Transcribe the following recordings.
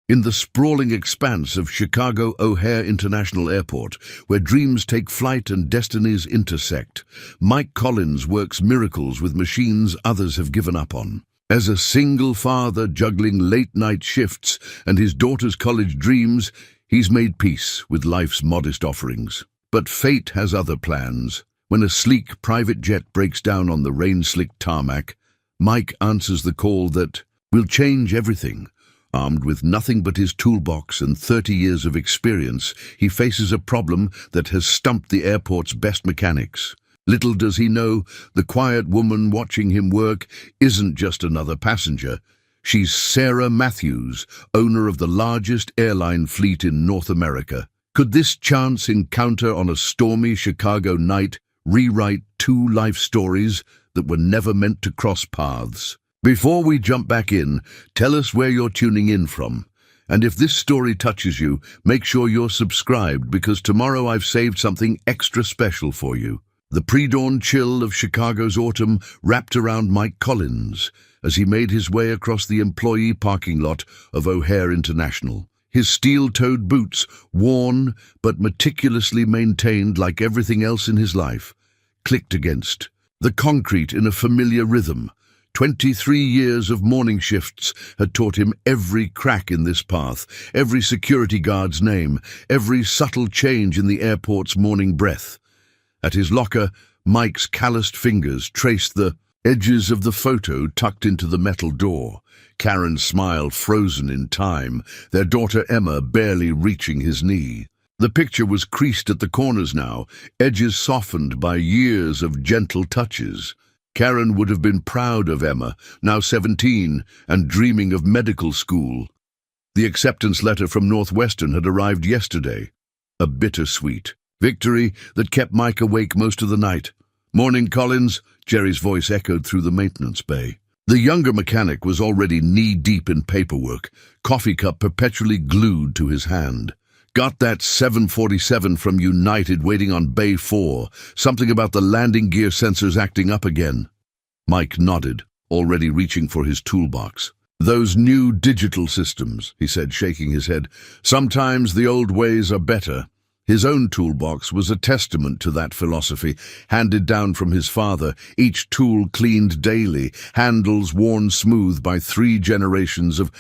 In the sprawling expanse of Chicago O'Hare International Airport, where dreams take flight and destinies intersect, Mike Collins works miracles with machines others have given up on. As a single father juggling late-night shifts and his daughter's college dreams, he's made peace with life's modest offerings. But fate has other plans. When a sleek private jet breaks down on the rain-slicked tarmac, Mike answers the call that will change everything. Armed with nothing but his toolbox and 30 years of experience, he faces a problem that has stumped the airport's best mechanics. Little does he know, the quiet woman watching him work isn't just another passenger. She's Sarah Matthews, owner of the largest airline fleet in North America. Could this chance encounter on a stormy Chicago night rewrite two life stories that were never meant to cross paths? Before we jump back in, tell us where you're tuning in from. And if this story touches you, make sure you're subscribed, because tomorrow I've saved something extra special for you. The pre-dawn chill of Chicago's autumn wrapped around Mike Collins as he made his way across the employee parking lot of O'Hare International. His steel-toed boots, worn but meticulously maintained like everything else in his life, clicked against the concrete in a familiar rhythm. 23 years of morning shifts had taught him every crack in this path, every security guard's name, every subtle change in the airport's morning breath. At his locker, Mike's calloused fingers traced the edges of the photo tucked into the metal door. Karen's smile frozen in time, their daughter Emma barely reaching his knee. The picture was creased at the corners now, edges softened by years of gentle touches. Karen would have been proud of Emma, now 17 and dreaming of medical school. The acceptance letter from Northwestern had arrived yesterday. A bittersweet victory that kept Mike awake most of the night. "Morning, Collins," Jerry's voice echoed through the maintenance bay. The younger mechanic was already knee-deep in paperwork, coffee cup perpetually glued to his hand. "Got that 747 from United waiting on Bay 4. Something about the landing gear sensors acting up again." Mike nodded, already reaching for his toolbox. "Those new digital systems," he said, shaking his head. "Sometimes the old ways are better." His own toolbox was a testament to that philosophy, handed down from his father, each tool cleaned daily, handles worn smooth by 3 generations of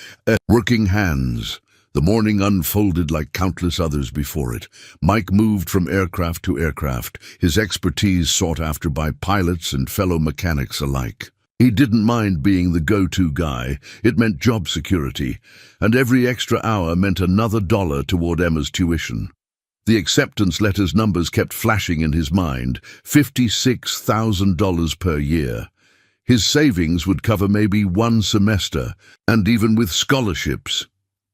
working hands. The morning unfolded like countless others before it. Mike moved from aircraft to aircraft, his expertise sought after by pilots and fellow mechanics alike. He didn't mind being the go-to guy. It meant job security, and every extra hour meant another $1 toward Emma's tuition. The acceptance letter's numbers kept flashing in his mind, $56,000 per year. His savings would cover maybe 1 semester, and even with scholarships.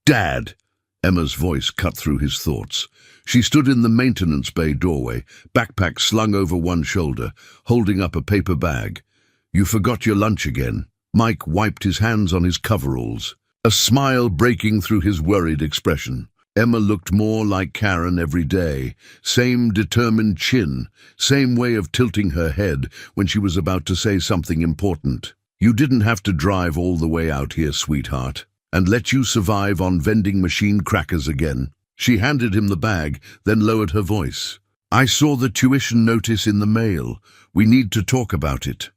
"Dad!" Emma's voice cut through his thoughts. She stood in the maintenance bay doorway, backpack slung over one shoulder, holding up a paper bag. "You forgot your lunch again." Mike wiped his hands on his coveralls, a smile breaking through his worried expression. Emma looked more like Karen every day, same determined chin, same way of tilting her head when she was about to say something important. "You didn't have to drive all the way out here, sweetheart, and let you survive on vending machine crackers again." She handed him the bag, then lowered her voice. "I saw the tuition notice in the mail. We need to talk about it."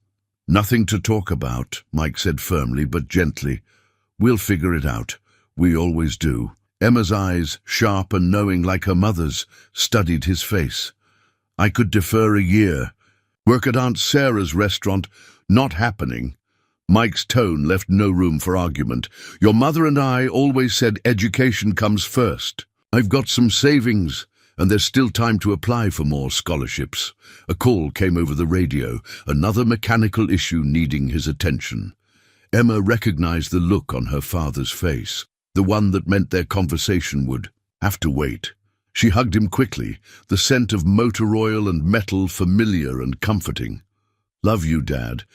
"Nothing to talk about," Mike said firmly but gently. "We'll figure it out. We always do." Emma's eyes, sharp and knowing like her mother's, studied his face. "I could defer a year. Work at Aunt Sarah's restaurant, not happening." Mike's tone left no room for argument. "Your mother and I always said education comes first. I've got some savings, and there's still time to apply for more scholarships." A call came over the radio, another mechanical issue needing his attention. Emma recognized the look on her father's face, the one that meant their conversation would have to wait. She hugged him quickly, the scent of motor oil and metal familiar and comforting. "Love you, Dad.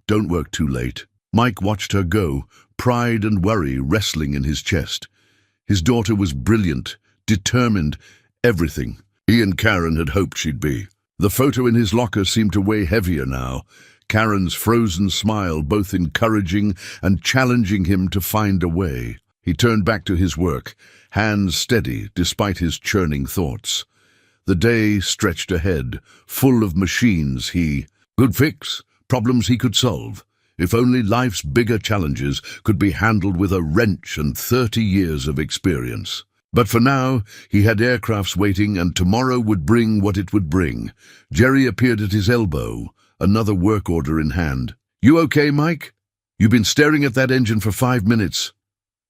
Don't work too late." Mike watched her go, pride and worry wrestling in his chest. His daughter was brilliant, determined, everything he and Karen had hoped she'd be. The photo in his locker seemed to weigh heavier now, Karen's frozen smile both encouraging and challenging him to find a way. He turned back to his work, hands steady despite his churning thoughts. The day stretched ahead, full of machines he could fix, problems he could solve. If only life's bigger challenges could be handled with a wrench and 30 years of experience. But for now, he had aircrafts waiting, and tomorrow would bring what it would bring. Jerry appeared at his elbow, another work order in hand. "You okay, Mike? You've been staring at that engine for 5 minutes.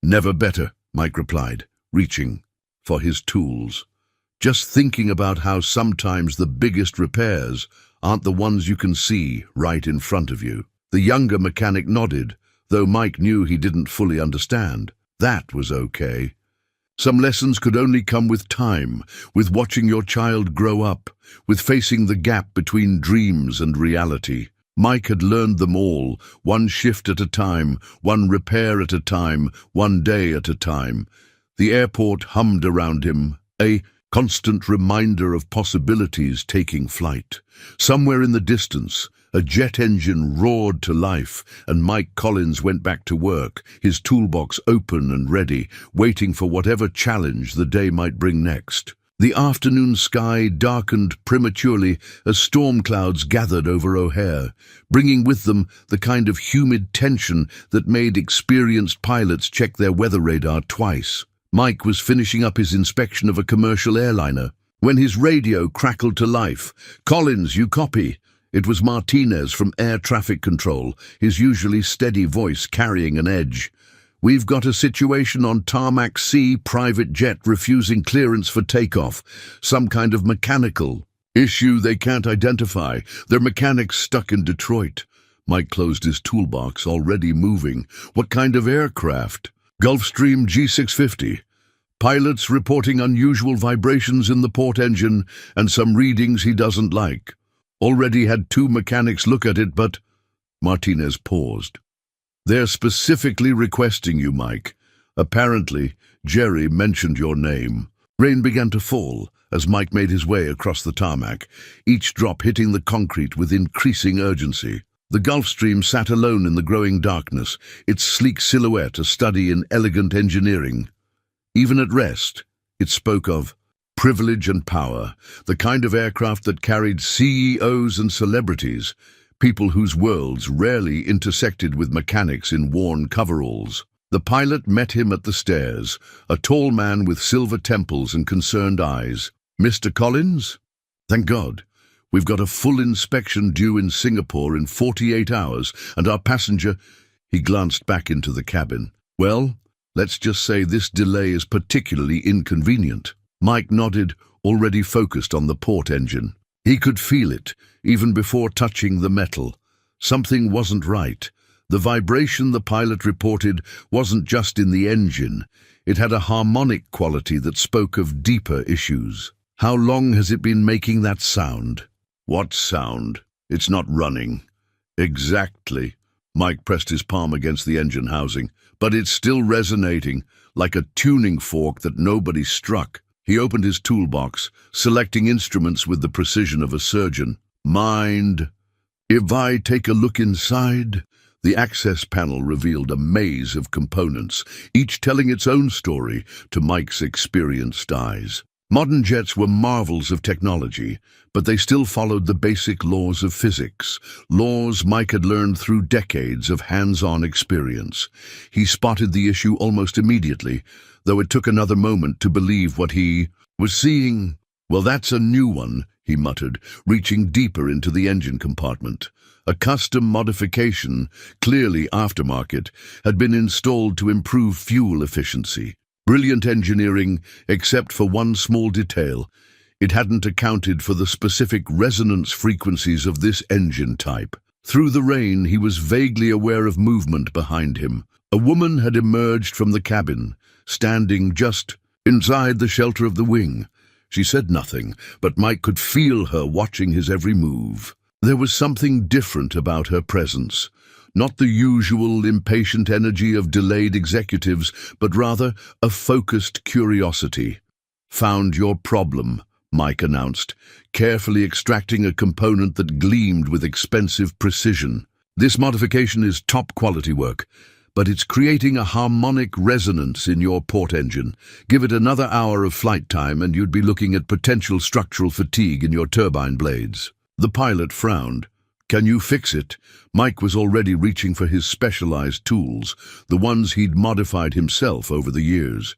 "Never better," Mike replied, reaching for his tools. "Just thinking about how sometimes the biggest repairs aren't the ones you can see right in front of you." The younger mechanic nodded, though Mike knew he didn't fully understand. That was okay. Some lessons could only come with time, with watching your child grow up, with facing the gap between dreams and reality. Mike had learned them all, one shift at a time, one repair at a time, one day at a time. The airport hummed around him, a constant reminder of possibilities taking flight. Somewhere in the distance, a jet engine roared to life, and Mike Collins went back to work, his toolbox open and ready, waiting for whatever challenge the day might bring next. The afternoon sky darkened prematurely as storm clouds gathered over O'Hare, bringing with them the kind of humid tension that made experienced pilots check their weather radar twice. Mike was finishing up his inspection of a commercial airliner when his radio crackled to life. "Collins, you copy?" It was Martinez from Air Traffic Control, his usually steady voice carrying an edge. "We've got a situation on Tarmac C, private jet refusing clearance for takeoff. Some kind of mechanical issue they can't identify. Their mechanic's stuck in Detroit." Mike closed his toolbox, already moving. "What kind of aircraft?" "Gulfstream G650. Pilots reporting unusual vibrations in the port engine and some readings he doesn't like. Already had 2 mechanics look at it, but—" Martinez paused. "They're specifically requesting you, Mike. Apparently, Jerry mentioned your name." Rain began to fall as Mike made his way across the tarmac, each drop hitting the concrete with increasing urgency. The Gulfstream sat alone in the growing darkness, its sleek silhouette a study in elegant engineering. Even at rest, it spoke of privilege and power, the kind of aircraft that carried CEOs and celebrities, people whose worlds rarely intersected with mechanics in worn coveralls. The pilot met him at the stairs, a tall man with silver temples and concerned eyes. "Mr. Collins? Thank God. We've got a full inspection due in Singapore in 48 hours, and our passenger—" He glanced back into the cabin. "Well, let's just say this delay is particularly inconvenient." Mike nodded, already focused on the port engine. He could feel it, even before touching the metal. Something wasn't right. The vibration the pilot reported wasn't just in the engine. It had a harmonic quality that spoke of deeper issues. "How long has it been making that sound?" "What sound? It's not running." "Exactly." Mike pressed his palm against the engine housing. "But it's still resonating, like a tuning fork that nobody struck." He opened his toolbox, selecting instruments with the precision of a surgeon. "Mind if I take a look inside?" The access panel revealed a maze of components, each telling its own story to Mike's experienced eyes. Modern jets were marvels of technology, but they still followed the basic laws of physics, laws Mike had learned through decades of hands-on experience. He spotted the issue almost immediately, though it took another moment to believe what he was seeing. "Well, that's a new one," he muttered, reaching deeper into the engine compartment. A custom modification, clearly aftermarket, had been installed to improve fuel efficiency. Brilliant engineering, except for one small detail. It hadn't accounted for the specific resonance frequencies of this engine type. Through the rain, he was vaguely aware of movement behind him. A woman had emerged from the cabin, standing just inside the shelter of the wing. She said nothing, but Mike could feel her watching his every move. There was something different about her presence. Not the usual impatient energy of delayed executives, but rather a focused curiosity. "Found your problem," Mike announced, carefully extracting a component that gleamed with expensive precision. "This modification is top-quality work, but it's creating a harmonic resonance in your port engine. Give it another hour of flight time and you'd be looking at potential structural fatigue in your turbine blades." The pilot frowned. "Can you fix it?" Mike was already reaching for his specialized tools, the ones he'd modified himself over the years.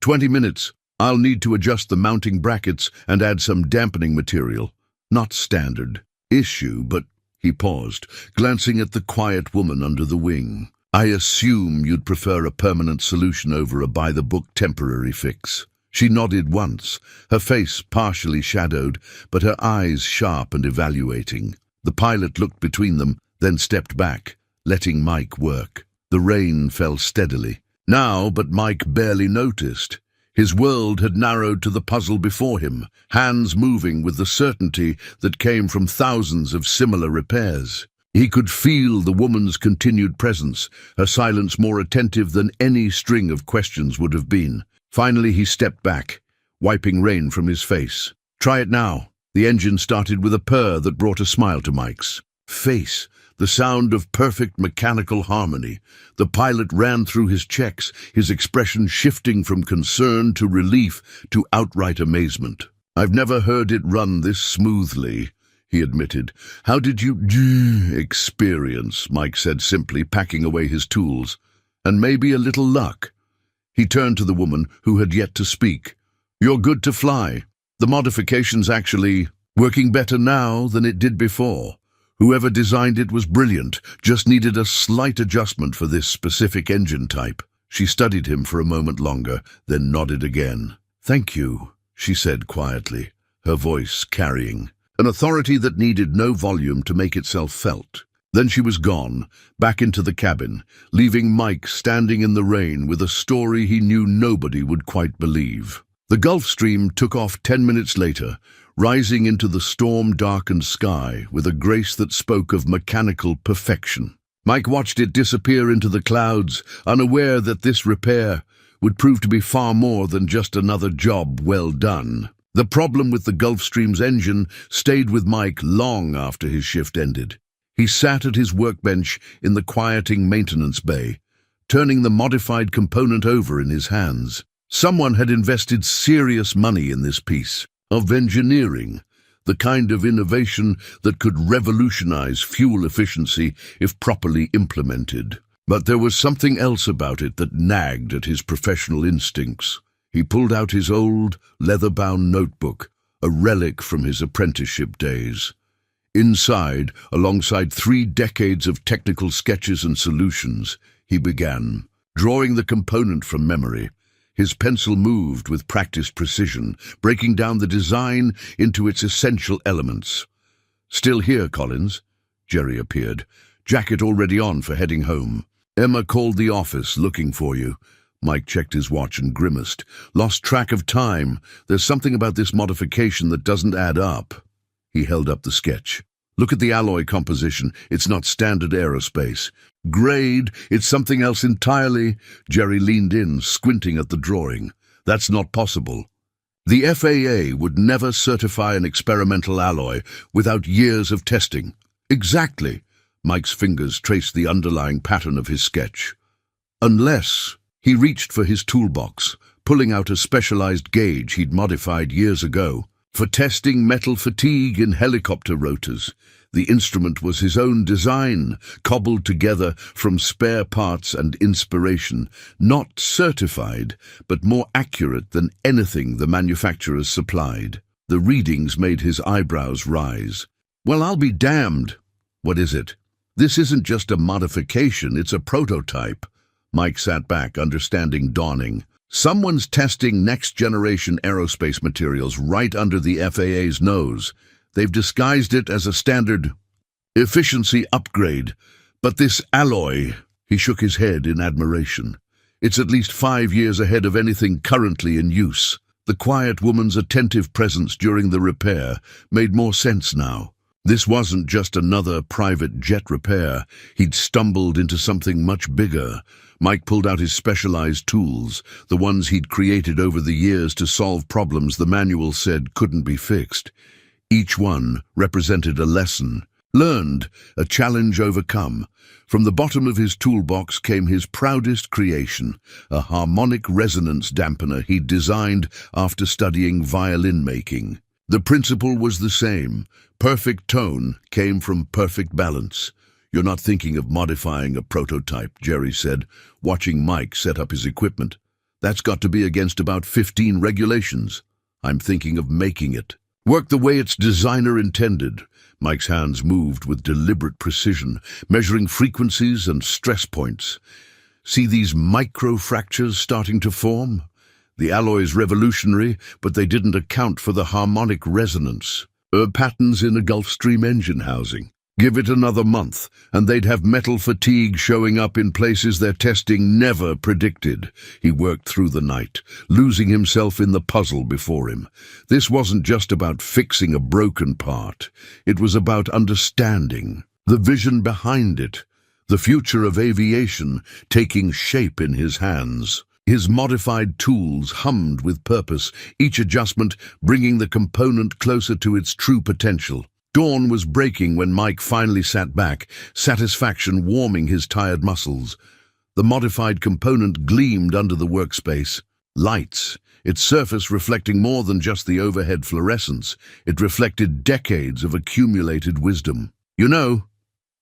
20 minutes. I'll need to adjust the mounting brackets and add some dampening material. Not standard issue, but..." He paused, glancing at the quiet woman under the wing. "I assume you'd prefer a permanent solution over a by-the-book temporary fix." She nodded once, her face partially shadowed, but her eyes sharp and evaluating. The pilot looked between them, then stepped back, letting Mike work. The rain fell steadily. Now, but Mike barely noticed. His world had narrowed to the puzzle before him, hands moving with the certainty that came from thousands of similar repairs. He could feel the woman's continued presence, her silence more attentive than any string of questions would have been. Finally, he stepped back, wiping rain from his face. "Try it now." The engine started with a purr that brought a smile to Mike's face, the sound of perfect mechanical harmony. The pilot ran through his checks, his expression shifting from concern to relief to outright amazement. "I've never heard it run this smoothly," he admitted. "How did you experience?" Mike said simply, packing away his tools. "And maybe a little luck." He turned to the woman, who had yet to speak. "You're good to fly. The modification's actually working better now than it did before. Whoever designed it was brilliant, just needed a slight adjustment for this specific engine type." She studied him for a moment longer, then nodded again. "Thank you," she said quietly, her voice carrying an authority that needed no volume to make itself felt. Then she was gone, back into the cabin, leaving Mike standing in the rain with a story he knew nobody would quite believe. The Gulf Stream took off 10 minutes later, rising into the storm-darkened sky with a grace that spoke of mechanical perfection. Mike watched it disappear into the clouds, unaware that this repair would prove to be far more than just another job well done. The problem with the Gulfstream's engine stayed with Mike long after his shift ended. He sat at his workbench in the quieting maintenance bay, turning the modified component over in his hands. Someone had invested serious money in this piece of engineering, the kind of innovation that could revolutionize fuel efficiency if properly implemented. But there was something else about it that nagged at his professional instincts. He pulled out his old, leather-bound notebook, a relic from his apprenticeship days. Inside, alongside 3 decades of technical sketches and solutions, he began, drawing the component from memory. His pencil moved with practiced precision, breaking down the design into its essential elements. "Still here, Collins?" Jerry appeared, jacket already on for heading home. "Emma called the office looking for you." Mike checked his watch and grimaced. "Lost track of time. There's something about this modification that doesn't add up." He held up the sketch. "Look at the alloy composition. It's not standard aerospace. Grade, it's something else entirely." Jerry leaned in, squinting at the drawing. "That's not possible. The FAA would never certify an experimental alloy without years of testing." "Exactly." Mike's fingers traced the underlying pattern of his sketch. "Unless..." He reached for his toolbox, pulling out a specialized gauge he'd modified years ago for testing metal fatigue in helicopter rotors. The instrument was his own design, cobbled together from spare parts and inspiration, not certified, but more accurate than anything the manufacturers supplied. The readings made his eyebrows rise. "Well, I'll be damned." "What is it?" "This isn't just a modification, it's a prototype." Mike sat back, understanding dawning. "Someone's testing next-generation aerospace materials right under the FAA's nose. They've disguised it as a standard efficiency upgrade. But this alloy..." He shook his head in admiration. "It's at least 5 years ahead of anything currently in use." The quiet woman's attentive presence during the repair made more sense now. This wasn't just another private jet repair. He'd stumbled into something much bigger. Mike pulled out his specialized tools, the ones he'd created over the years to solve problems the manual said couldn't be fixed. Each one represented a lesson, Learned, a challenge overcome. From the bottom of his toolbox came his proudest creation, a harmonic resonance dampener he'd designed after studying violin making. The principle was the same. Perfect tone came from perfect balance. "You're not thinking of modifying a prototype," Jerry said, watching Mike set up his equipment. "That's got to be against about 15 regulations. I'm thinking of making it. Work the way its designer intended." Mike's hands moved with deliberate precision, measuring frequencies and stress points. "See these micro-fractures starting to form? The alloy's revolutionary, but they didn't account for the harmonic resonance. Patterns in a Gulfstream engine housing. Give it another month, and they'd have metal fatigue showing up in places their testing never predicted." He worked through the night, losing himself in the puzzle before him. This wasn't just about fixing a broken part. It was about understanding the vision behind it, the future of aviation taking shape in his hands. His modified tools hummed with purpose, each adjustment bringing the component closer to its true potential. Dawn was breaking when Mike finally sat back, satisfaction warming his tired muscles. The modified component gleamed under the workspace. Lights, its surface reflecting more than just the overhead fluorescence. It reflected decades of accumulated wisdom. "You know,"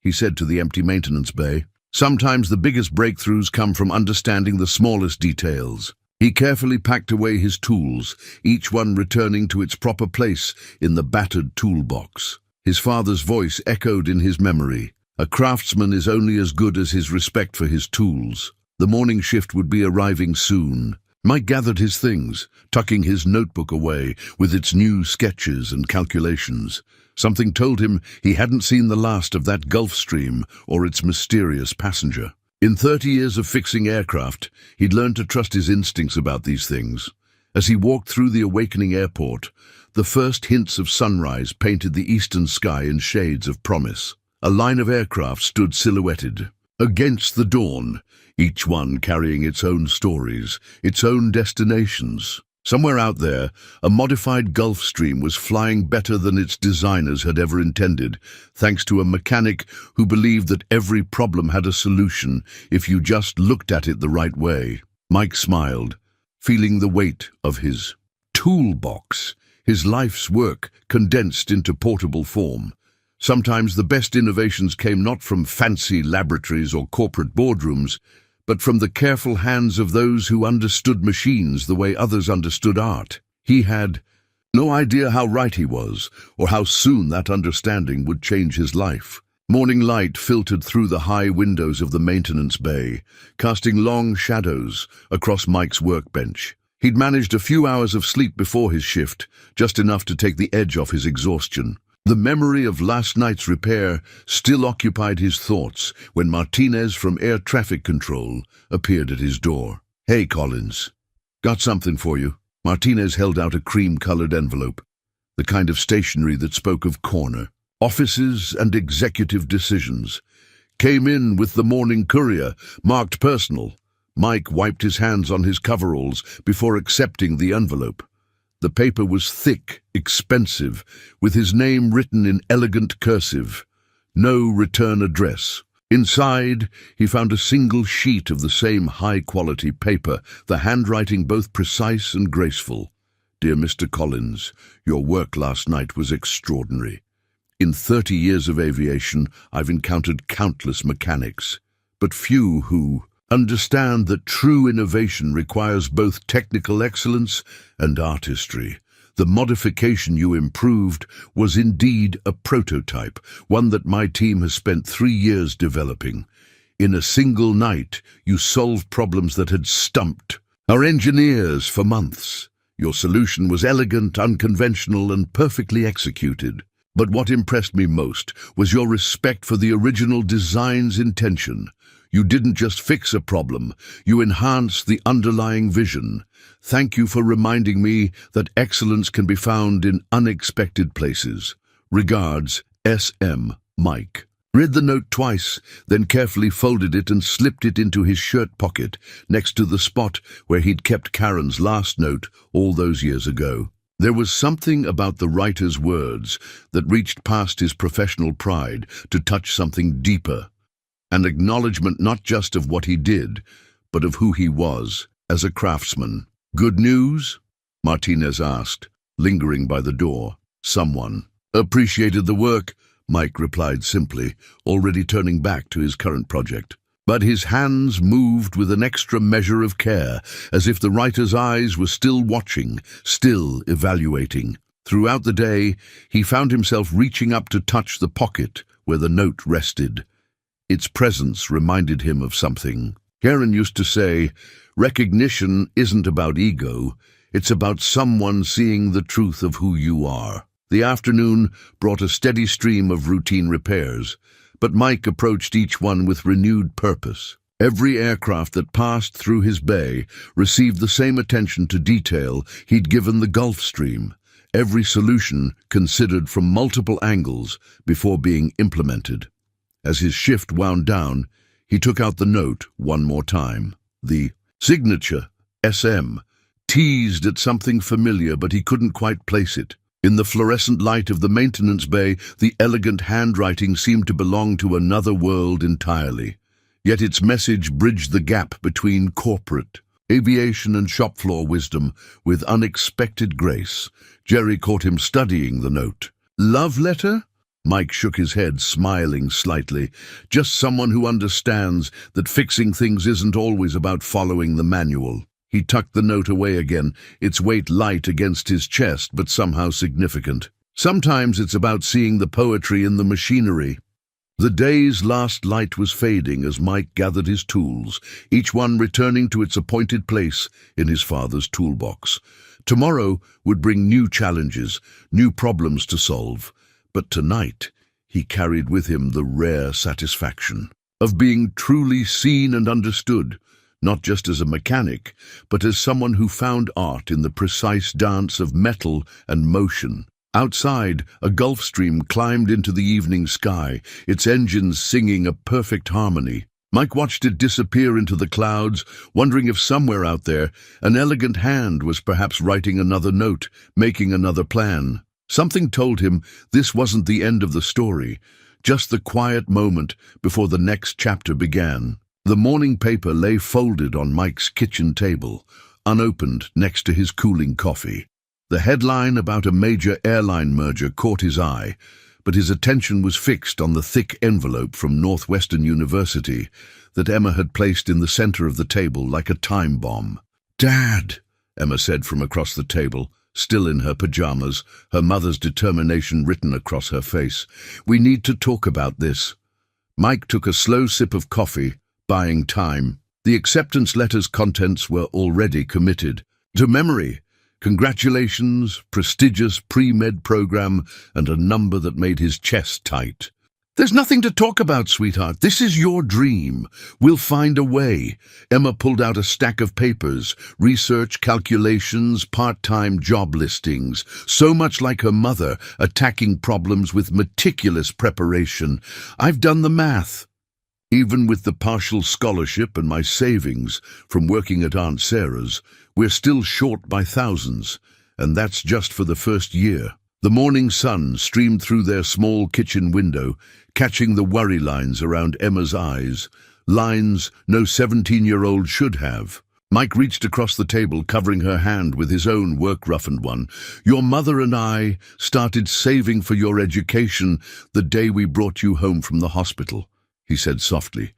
he said to the empty maintenance bay, "sometimes the biggest breakthroughs come from understanding the smallest details." He carefully packed away his tools, each one returning to its proper place in the battered toolbox. His father's voice echoed in his memory. "A craftsman is only as good as his respect for his tools." The morning shift would be arriving soon. Mike gathered his things, tucking his notebook away with its new sketches and calculations. Something told him he hadn't seen the last of that Gulfstream or its mysterious passenger. In 30 years of fixing aircraft, he'd learned to trust his instincts about these things. As he walked through the awakening airport, the first hints of sunrise painted the eastern sky in shades of promise. A line of aircraft stood silhouetted against the dawn, each one carrying its own stories, its own destinations. Somewhere out there, a modified Gulfstream was flying better than its designers had ever intended, thanks to a mechanic who believed that every problem had a solution if you just looked at it the right way. Mike smiled, feeling the weight of his toolbox, his life's work condensed into portable form. Sometimes the best innovations came not from fancy laboratories or corporate boardrooms, but from the careful hands of those who understood machines the way others understood art. He had no idea how right he was, or how soon that understanding would change his life. Morning light filtered through the high windows of the maintenance bay, casting long shadows across Mike's workbench. He'd managed a few hours of sleep before his shift, just enough to take the edge off his exhaustion. The memory of last night's repair still occupied his thoughts when Martinez from Air Traffic Control appeared at his door. "Hey, Collins. Got something for you." Martinez held out a cream-colored envelope, the kind of stationery that spoke of corner offices and executive decisions. "Came in with the morning courier, marked personal." Mike wiped his hands on his coveralls before accepting the envelope. The paper was thick, expensive, with his name written in elegant cursive. No return address. Inside, he found a single sheet of the same high-quality paper, the handwriting both precise and graceful. "Dear Mr. Collins, your work last night was extraordinary. In 30 years of aviation, I've encountered countless mechanics, but few who understand that true innovation requires both technical excellence and artistry. The modification you improved was indeed a prototype, one that my team has spent 3 years developing. In a single night, you solved problems that had stumped our engineers for months. Your solution was elegant, unconventional, and perfectly executed. But what impressed me most was your respect for the original design's intention. You didn't just fix a problem, you enhanced the underlying vision. Thank you for reminding me that excellence can be found in unexpected places. Regards, S.M. Mike." Read the note twice, then carefully folded it and slipped it into his shirt pocket, next to the spot where he'd kept Karen's last note all those years ago. There was something about the writer's words that reached past his professional pride to touch something deeper, an acknowledgement not just of what he did, but of who he was as a craftsman. "Good news?" Martinez asked, lingering by the door. "Someone appreciated the work," Mike replied simply, already turning back to his current project. But his hands moved with an extra measure of care, as if the writer's eyes were still watching, still evaluating. Throughout the day, he found himself reaching up to touch the pocket where the note rested. Its presence reminded him of something. Karen used to say, "Recognition isn't about ego, it's about someone seeing the truth of who you are." The afternoon brought a steady stream of routine repairs, but Mike approached each one with renewed purpose. Every aircraft that passed through his bay received the same attention to detail he'd given the Gulf Stream, every solution considered from multiple angles before being implemented. As his shift wound down, he took out the note one more time. The signature, SM, teased at something familiar, but he couldn't quite place it. In the fluorescent light of the maintenance bay, the elegant handwriting seemed to belong to another world entirely. Yet its message bridged the gap between corporate, aviation and shop floor wisdom with unexpected grace. Jerry caught him studying the note. "Love letter?" Mike shook his head, smiling slightly. "Just someone who understands that fixing things isn't always about following the manual." He tucked the note away again, its weight light against his chest, but somehow significant. "Sometimes it's about seeing the poetry in the machinery." The day's last light was fading as Mike gathered his tools, each one returning to its appointed place in his father's toolbox. Tomorrow would bring new challenges, new problems to solve, but tonight he carried with him the rare satisfaction of being truly seen and understood, not just as a mechanic, but as someone who found art in the precise dance of metal and motion. Outside, a Gulfstream climbed into the evening sky, its engines singing a perfect harmony. Mike watched it disappear into the clouds, wondering if somewhere out there an elegant hand was perhaps writing another note, making another plan. Something told him this wasn't the end of the story, just the quiet moment before the next chapter began. The morning paper lay folded on Mike's kitchen table, unopened next to his cooling coffee. The headline about a major airline merger caught his eye, but his attention was fixed on the thick envelope from Northwestern University that Emma had placed in the center of the table like a time bomb. "Dad," Emma said from across the table, still in her pajamas, her mother's determination written across her face. "We need to talk about this." Mike took a slow sip of coffee, buying time. The acceptance letter's contents were already committed. To memory, congratulations, prestigious pre-med program, and a number that made his chest tight. "There's nothing to talk about, sweetheart. This is your dream. We'll find a way." Emma pulled out a stack of papers, research, calculations, part-time job listings, so much like her mother, attacking problems with meticulous preparation. "I've done the math. Even with the partial scholarship and my savings from working at Aunt Sarah's, we're still short by thousands, and that's just for the first year." The morning sun streamed through their small kitchen window, catching the worry lines around Emma's eyes, lines no 17-year-old should have. Mike reached across the table, covering her hand with his own work-roughened one. "Your mother and I started saving for your education the day we brought you home from the hospital," he said softly.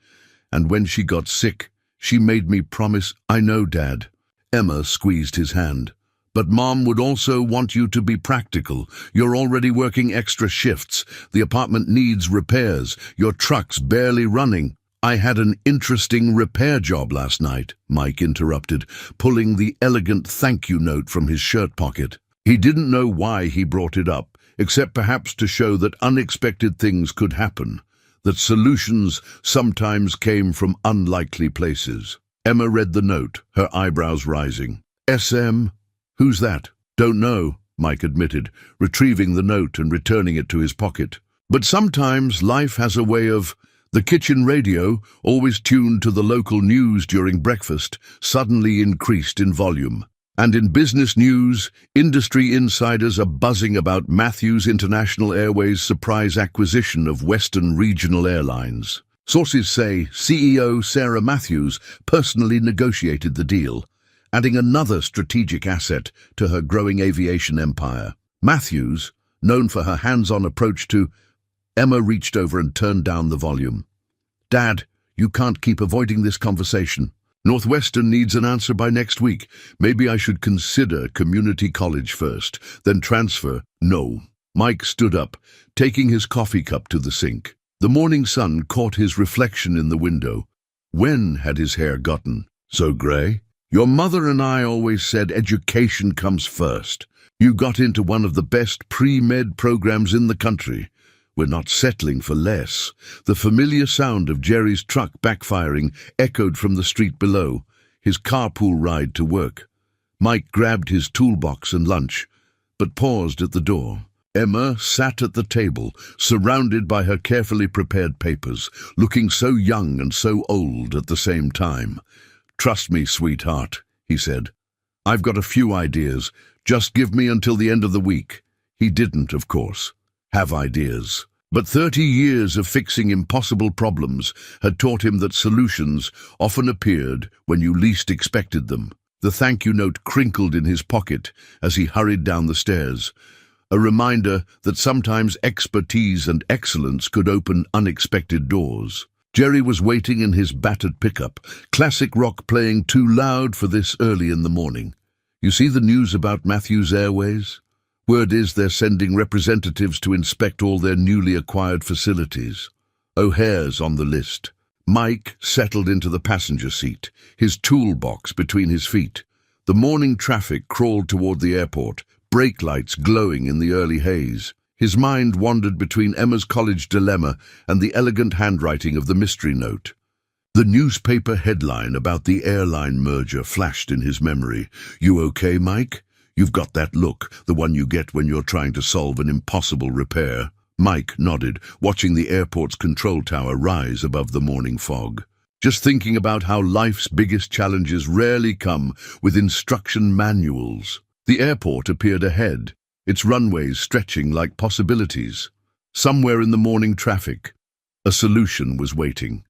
"And when she got sick, she made me promise." "I know, Dad." Emma squeezed his hand. "But Mom would also want you to be practical. You're already working extra shifts. The apartment needs repairs. Your truck's barely running." "I had an interesting repair job last night," Mike interrupted, pulling the elegant thank you note from his shirt pocket. He didn't know why he brought it up, except perhaps to show that unexpected things could happen, that solutions sometimes came from unlikely places. Emma read the note, her eyebrows rising. "SM? Who's that?" "Don't know," Mike admitted, retrieving the note and returning it to his pocket. "But sometimes life has a way of—" The kitchen radio, always tuned to the local news during breakfast, suddenly increased in volume. And in business news, industry insiders are buzzing about Matthews International Airways' surprise acquisition of Western Regional Airlines. Sources say CEO Sarah Matthews personally negotiated the deal, adding another strategic asset to her growing aviation empire. Matthews, known for her hands-on approach to... Emma reached over and turned down the volume. "Dad, you can't keep avoiding this conversation. Northwestern needs an answer by next week. Maybe I should consider community college first, then transfer." "No." Mike stood up, taking his coffee cup to the sink. The morning sun caught his reflection in the window. When had his hair gotten so grey? "Your mother and I always said education comes first. You got into one of the best pre-med programs in the country. We're not settling for less." The familiar sound of Jerry's truck backfiring echoed from the street below, his carpool ride to work. Mike grabbed his toolbox and lunch, but paused at the door. Emma sat at the table, surrounded by her carefully prepared papers, looking so young and so old at the same time. "Trust me, sweetheart," he said. "I've got a few ideas. Just give me until the end of the week." He didn't, of course, have ideas. But 30 years of fixing impossible problems had taught him that solutions often appeared when you least expected them. The thank you note crinkled in his pocket as he hurried down the stairs, a reminder that sometimes expertise and excellence could open unexpected doors. Jerry was waiting in his battered pickup, classic rock playing too loud for this early in the morning. "You see the news about Matthews Airways? Word is they're sending representatives to inspect all their newly acquired facilities. O'Hare's on the list." Mike settled into the passenger seat, his toolbox between his feet. The morning traffic crawled toward the airport, brake lights glowing in the early haze. His mind wandered between Emma's college dilemma and the elegant handwriting of the mystery note. The newspaper headline about the airline merger flashed in his memory. "You okay, Mike? You've got that look, the one you get when you're trying to solve an impossible repair." Mike nodded, watching the airport's control tower rise above the morning fog. Just thinking about how life's biggest challenges rarely come with instruction manuals. The airport appeared ahead, its runways stretching like possibilities. Somewhere in the morning traffic, a solution was waiting.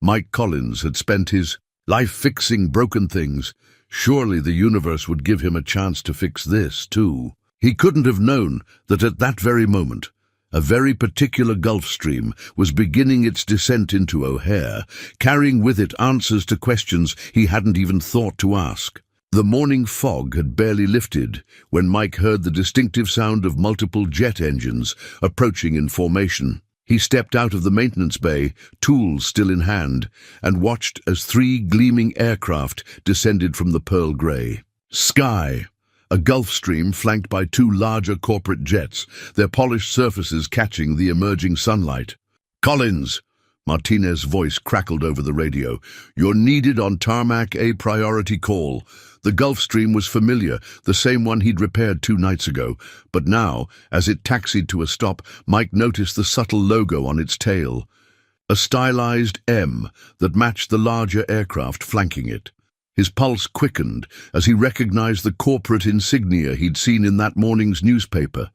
Mike Collins had spent his life fixing broken things. Surely the universe would give him a chance to fix this, too. He couldn't have known that at that very moment, a very particular Gulf Stream was beginning its descent into O'Hare, carrying with it answers to questions he hadn't even thought to ask. The morning fog had barely lifted when Mike heard the distinctive sound of multiple jet engines approaching in formation. He stepped out of the maintenance bay, tools still in hand, and watched as 3 gleaming aircraft descended from the pearl grey sky. A Gulfstream flanked by 2 larger corporate jets, their polished surfaces catching the emerging sunlight. "Collins!" Martinez's voice crackled over the radio. "You're needed on tarmac, a priority call." The Gulfstream was familiar, the same one he'd repaired 2 nights ago. But now, as it taxied to a stop, Mike noticed the subtle logo on its tail. A stylized M that matched the larger aircraft flanking it. His pulse quickened as he recognized the corporate insignia he'd seen in that morning's newspaper,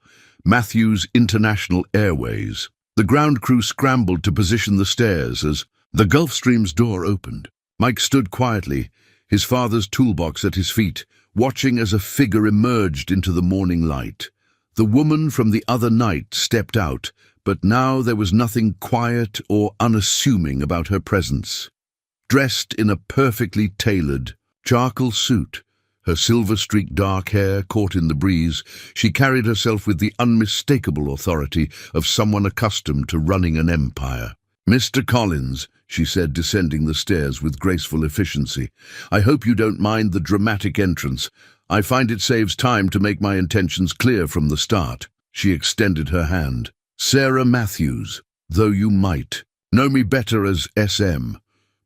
Matthews International Airways. The ground crew scrambled to position the stairs as the Gulfstream's door opened. Mike stood quietly, his father's toolbox at his feet, watching as a figure emerged into the morning light. The woman from the other night stepped out, but now there was nothing quiet or unassuming about her presence. Dressed in a perfectly tailored charcoal suit, her silver-streaked dark hair caught in the breeze, she carried herself with the unmistakable authority of someone accustomed to running an empire. "Mr. Collins," she said, descending the stairs with graceful efficiency, "I hope you don't mind the dramatic entrance. I find it saves time to make my intentions clear from the start." She extended her hand. "Sarah Matthews, though you might know me better as SM."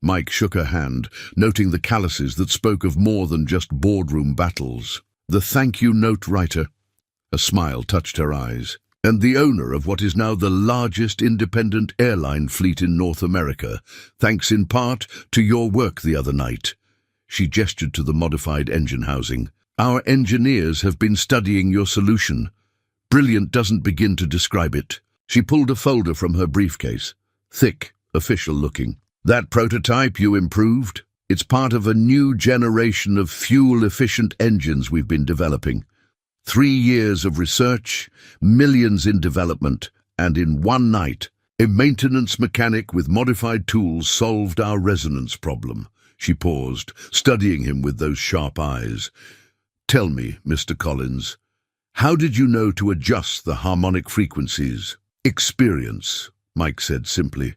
Mike shook her hand, noting the calluses that spoke of more than just boardroom battles. "The thank you note writer." A smile touched her eyes. "And the owner of what is now the largest independent airline fleet in North America, thanks in part to your work the other night." She gestured to the modified engine housing. Our engineers have been studying your solution. Brilliant doesn't begin to describe it. She pulled a folder from her briefcase. Thick, official looking. That prototype you improved? It's part of a new generation of fuel-efficient engines we've been developing. 3 years of research, millions in development, and in one night, a maintenance mechanic with modified tools solved our resonance problem. She paused, studying him with those sharp eyes. Tell me, Mr. Collins, how did you know to adjust the harmonic frequencies? Experience, Mike said simply.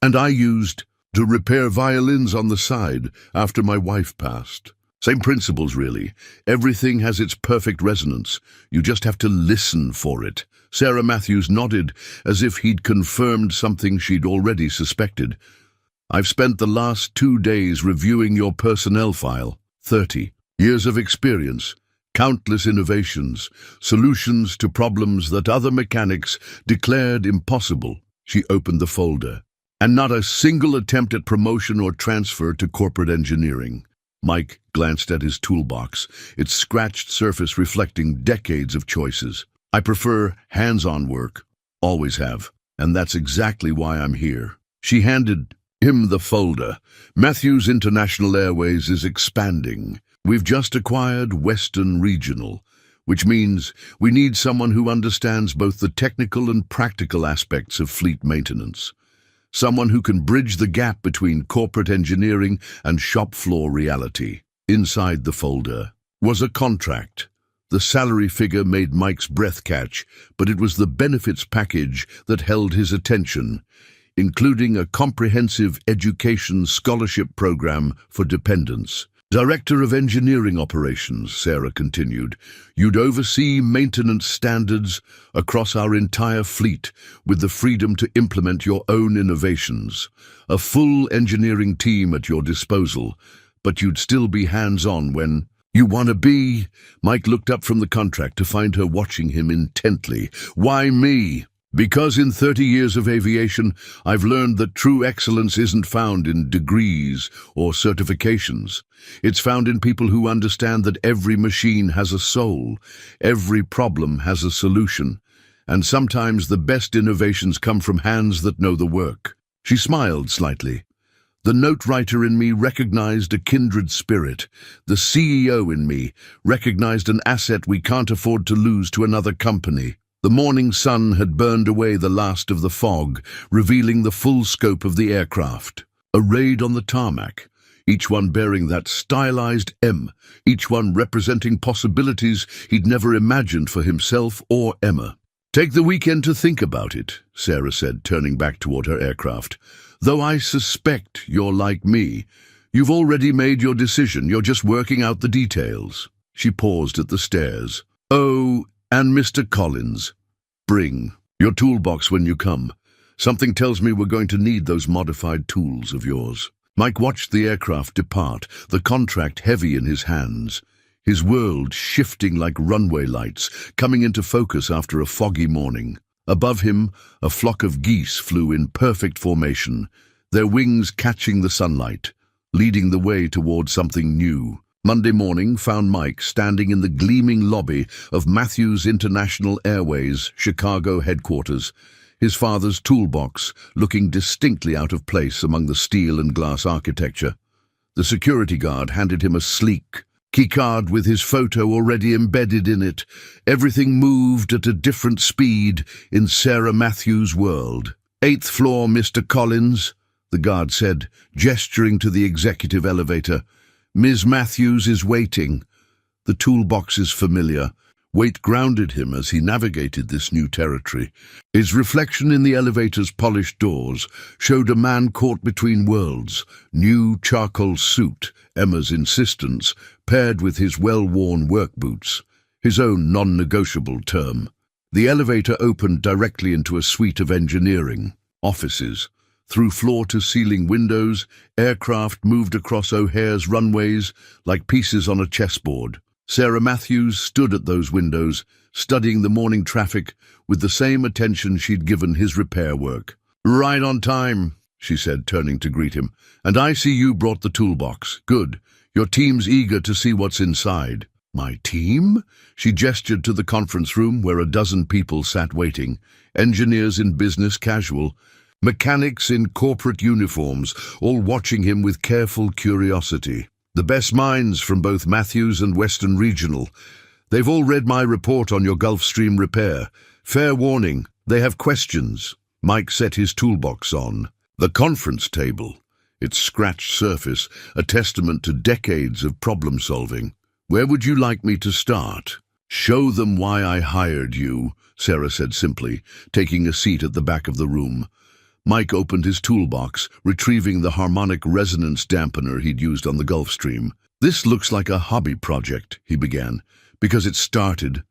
And I used to repair violins on the side after my wife passed. Same principles, really. Everything has its perfect resonance. You just have to listen for it. Sarah Matthews nodded, as if he'd confirmed something she'd already suspected. I've spent the last 2 days reviewing your personnel file. 30 years of experience, countless innovations, solutions to problems that other mechanics declared impossible. She opened the folder. And not a single attempt at promotion or transfer to corporate engineering. Mike glanced at his toolbox, its scratched surface reflecting decades of choices. I prefer hands-on work, always have, and that's exactly why I'm here. She handed him the folder. Matthews International Airways is expanding. We've just acquired Western Regional, which means we need someone who understands both the technical and practical aspects of fleet maintenance. Someone who can bridge the gap between corporate engineering and shop floor reality. Inside the folder was a contract. The salary figure made Mike's breath catch, but it was the benefits package that held his attention, including a comprehensive education scholarship program for dependents. Director of Engineering Operations, Sarah continued, you'd oversee maintenance standards across our entire fleet with the freedom to implement your own innovations. A full engineering team at your disposal, but you'd still be hands-on when you want to be. Mike looked up from the contract to find her watching him intently. Why me? Because in 30 years of aviation, I've learned that true excellence isn't found in degrees or certifications. It's found in people who understand that every machine has a soul, every problem has a solution, and sometimes the best innovations come from hands that know the work. She smiled slightly. The note writer in me recognized a kindred spirit. The CEO in me recognized an asset we can't afford to lose to another company. The morning sun had burned away the last of the fog, revealing the full scope of the aircraft. Arrayed on the tarmac, each one bearing that stylized M, each one representing possibilities he'd never imagined for himself or Emma. Take the weekend to think about it, Sarah said, turning back toward her aircraft. Though I suspect you're like me, you've already made your decision, you're just working out the details. She paused at the stairs. Oh, and Mr. Collins, bring your toolbox when you come. Something tells me we're going to need those modified tools of yours. Mike watched the aircraft depart, the contract heavy in his hands, his world shifting like runway lights, coming into focus after a foggy morning. Above him, a flock of geese flew in perfect formation, their wings catching the sunlight, leading the way toward something new. Monday morning found Mike standing in the gleaming lobby of Matthews International Airways, Chicago headquarters, his father's toolbox looking distinctly out of place among the steel and glass architecture. The security guard handed him a sleek keycard with his photo already embedded in it. Everything moved at a different speed in Sarah Matthews' world. 8th floor, Mr. Collins, the guard said, gesturing to the executive elevator. Ms. Matthews is waiting. The toolbox is familiar. Weight grounded him as he navigated this new territory. His reflection in the elevator's polished doors showed a man caught between worlds. New charcoal suit, Emma's insistence, paired with his well-worn work boots, his own non-negotiable term. The elevator opened directly into a suite of engineering offices. Through floor-to-ceiling windows, aircraft moved across O'Hare's runways like pieces on a chessboard. Sarah Matthews stood at those windows, studying the morning traffic with the same attention she'd given his repair work. Right on time, she said, turning to greet him. And I see you brought the toolbox. Good. Your team's eager to see what's inside. My team? She gestured to the conference room where a dozen people sat waiting, engineers in business casual, mechanics in corporate uniforms, all watching him with careful curiosity. The best minds from both Matthews and Western Regional. They've all read my report on your Gulf Stream repair. Fair warning, they have questions. Mike set his toolbox on. The conference table, its scratched surface, a testament to decades of problem-solving. Where would you like me to start? Show them why I hired you, Sarah said simply, taking a seat at the back of the room. Mike opened his toolbox, retrieving the harmonic resonance dampener he'd used on the Gulf Stream. This looks like a hobby project, he began, because it started.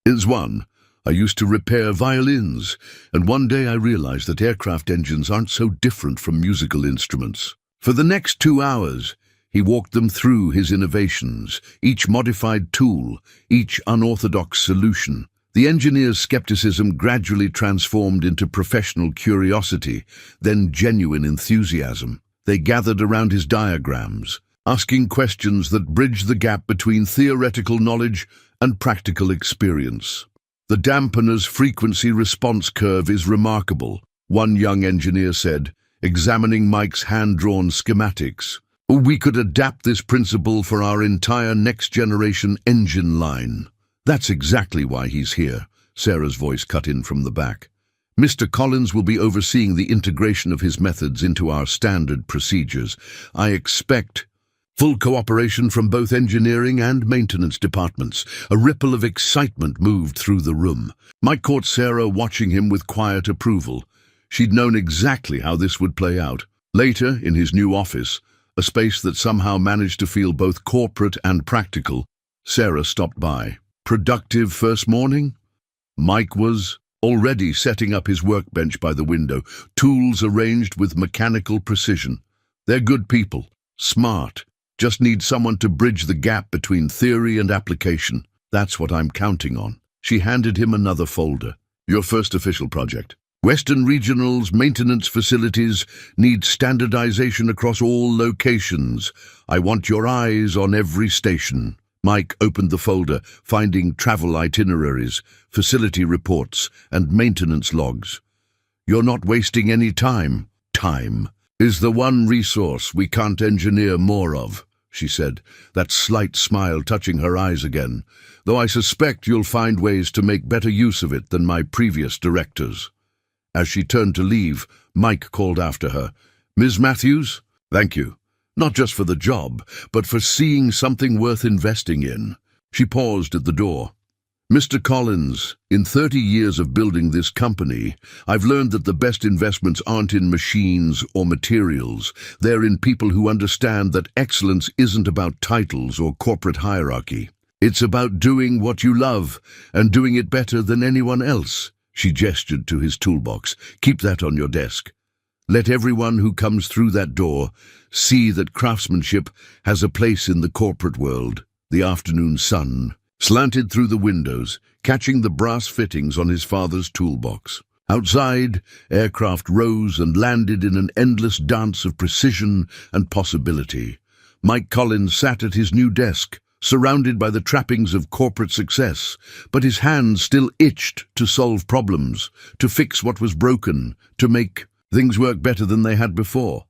Is one. I used to repair violins, and one day I realized that aircraft engines aren't so different from musical instruments. For the next 2 hours, he walked them through his innovations, each modified tool, each unorthodox solution. The engineer's skepticism gradually transformed into professional curiosity, then genuine enthusiasm. They gathered around his diagrams, asking questions that bridged the gap between theoretical knowledge and practical experience. The dampener's frequency-response curve is remarkable, one young engineer said, examining Mike's hand-drawn schematics. We could adapt this principle for our entire next-generation engine line. That's exactly why he's here, Sarah's voice cut in from the back. Mr. Collins will be overseeing the integration of his methods into our standard procedures. I expect full cooperation from both engineering and maintenance departments. A ripple of excitement moved through the room. Mike caught Sarah watching him with quiet approval. She'd known exactly how this would play out. Later, in his new office, a space that somehow managed to feel both corporate and practical, Sarah stopped by. Productive first morning? Mike was already setting up his workbench by the window, tools arranged with mechanical precision. They're good people, smart, just need someone to bridge the gap between theory and application. That's what I'm counting on. She handed him another folder. Your first official project. Western Regional's maintenance facilities need standardization across all locations. I want your eyes on every station. Mike opened the folder, finding travel itineraries, facility reports, and maintenance logs. You're not wasting any time. Time is the one resource we can't engineer more of, she said, that slight smile touching her eyes again, though I suspect you'll find ways to make better use of it than my previous directors. As she turned to leave, Mike called after her, Ms. Matthews? Thank you. Not just for the job, but for seeing something worth investing in. She paused at the door. Mr. Collins, in 30 years of building this company, I've learned that the best investments aren't in machines or materials. They're in people who understand that excellence isn't about titles or corporate hierarchy. It's about doing what you love and doing it better than anyone else. She gestured to his toolbox. Keep that on your desk. Let everyone who comes through that door see that craftsmanship has a place in the corporate world. The afternoon sun slanted through the windows, catching the brass fittings on his father's toolbox. Outside, aircraft rose and landed in an endless dance of precision and possibility. Mike Collins sat at his new desk, surrounded by the trappings of corporate success, but his hands still itched to solve problems, to fix what was broken, to make things work better than they had before.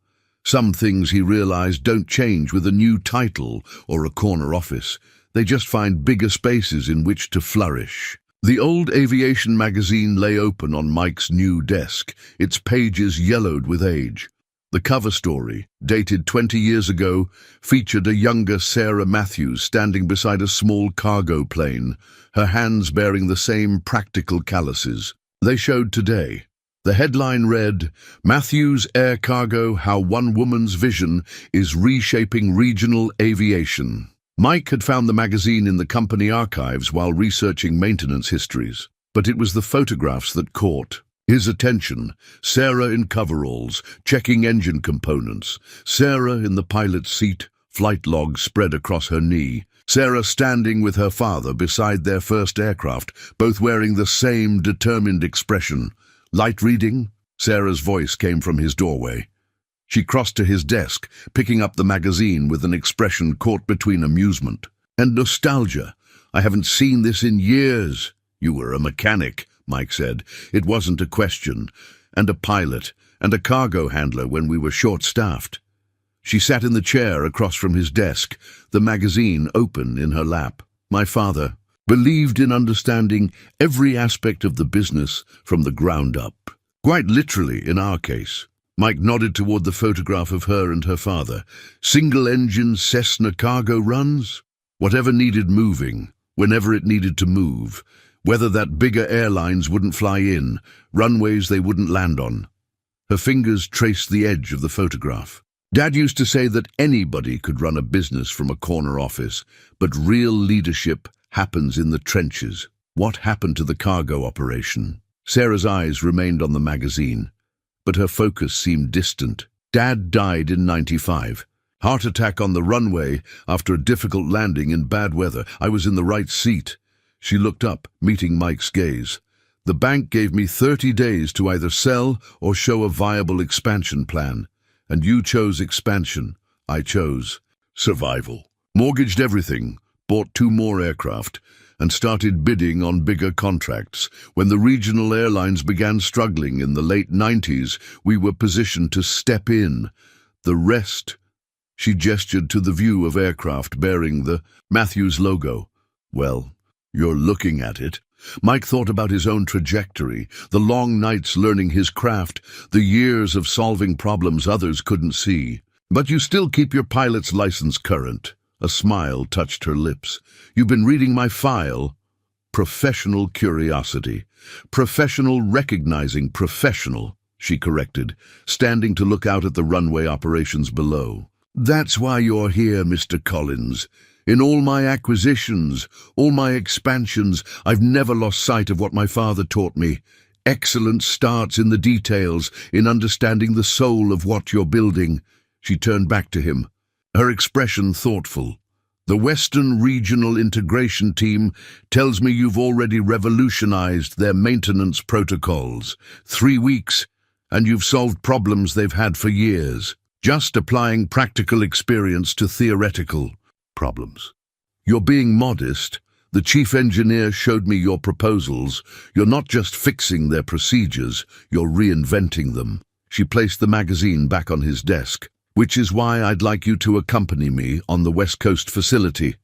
Some things, he realized, don't change with a new title or a corner office. They just find bigger spaces in which to flourish. The old aviation magazine lay open on Mike's new desk, its pages yellowed with age. The cover story, dated 20 years ago, featured a younger Sarah Matthews standing beside a small cargo plane, her hands bearing the same practical calluses. They showed today. The headline read, Matthews Air Cargo, How One Woman's Vision is Reshaping Regional Aviation. Mike had found the magazine in the company archives while researching maintenance histories, but it was the photographs that caught his attention. Sarah in coveralls, checking engine components. Sarah in the pilot's seat, flight log spread across her knee. Sarah standing with her father beside their first aircraft, both wearing the same determined expression. Light reading? Sarah's voice came from his doorway. She crossed to his desk, picking up the magazine with an expression caught between amusement. And nostalgia. I haven't seen this in years. You were a mechanic, Mike said. It wasn't a question. And a pilot, and a cargo handler when we were short-staffed. She sat in the chair across from his desk, the magazine open in her lap. My father believed in understanding every aspect of the business from the ground up. Quite literally, in our case. Mike nodded toward the photograph of her and her father. Single-engine Cessna cargo runs? Whatever needed moving, whenever it needed to move. Whether that bigger airlines wouldn't fly in, runways they wouldn't land on. Her fingers traced the edge of the photograph. Dad used to say that anybody could run a business from a corner office, but real leadership happens in the trenches. What happened to the cargo operation? Sarah's eyes remained on the magazine, but her focus seemed distant. Dad died in '95. Heart attack on the runway after a difficult landing in bad weather. I was in the right seat. She looked up, meeting Mike's gaze. The bank gave me 30 days to either sell or show a viable expansion plan. And you chose expansion. I chose survival. Mortgaged everything, bought 2 more aircraft, and started bidding on bigger contracts. When the regional airlines began struggling in the late '90s, we were positioned to step in. The rest... She gestured to the view of aircraft bearing the Matthews logo. Well, you're looking at it. Mike thought about his own trajectory, the long nights learning his craft, the years of solving problems others couldn't see. But you still keep your pilot's license current. A smile touched her lips. You've been reading my file. Professional curiosity. Professional recognizing professional, she corrected, standing to look out at the runway operations below. That's why you're here, Mr. Collins. In all my acquisitions, all my expansions, I've never lost sight of what my father taught me. Excellence starts in the details, in understanding the soul of what you're building. She turned back to him, her expression thoughtful. The Western Regional Integration Team tells me you've already revolutionized their maintenance protocols. 3 weeks, and you've solved problems they've had for years. Just applying practical experience to theoretical problems. You're being modest. The chief engineer showed me your proposals. You're not just fixing their procedures, you're reinventing them. She placed the magazine back on his desk. Which is why I'd like you to accompany me on the West Coast facility.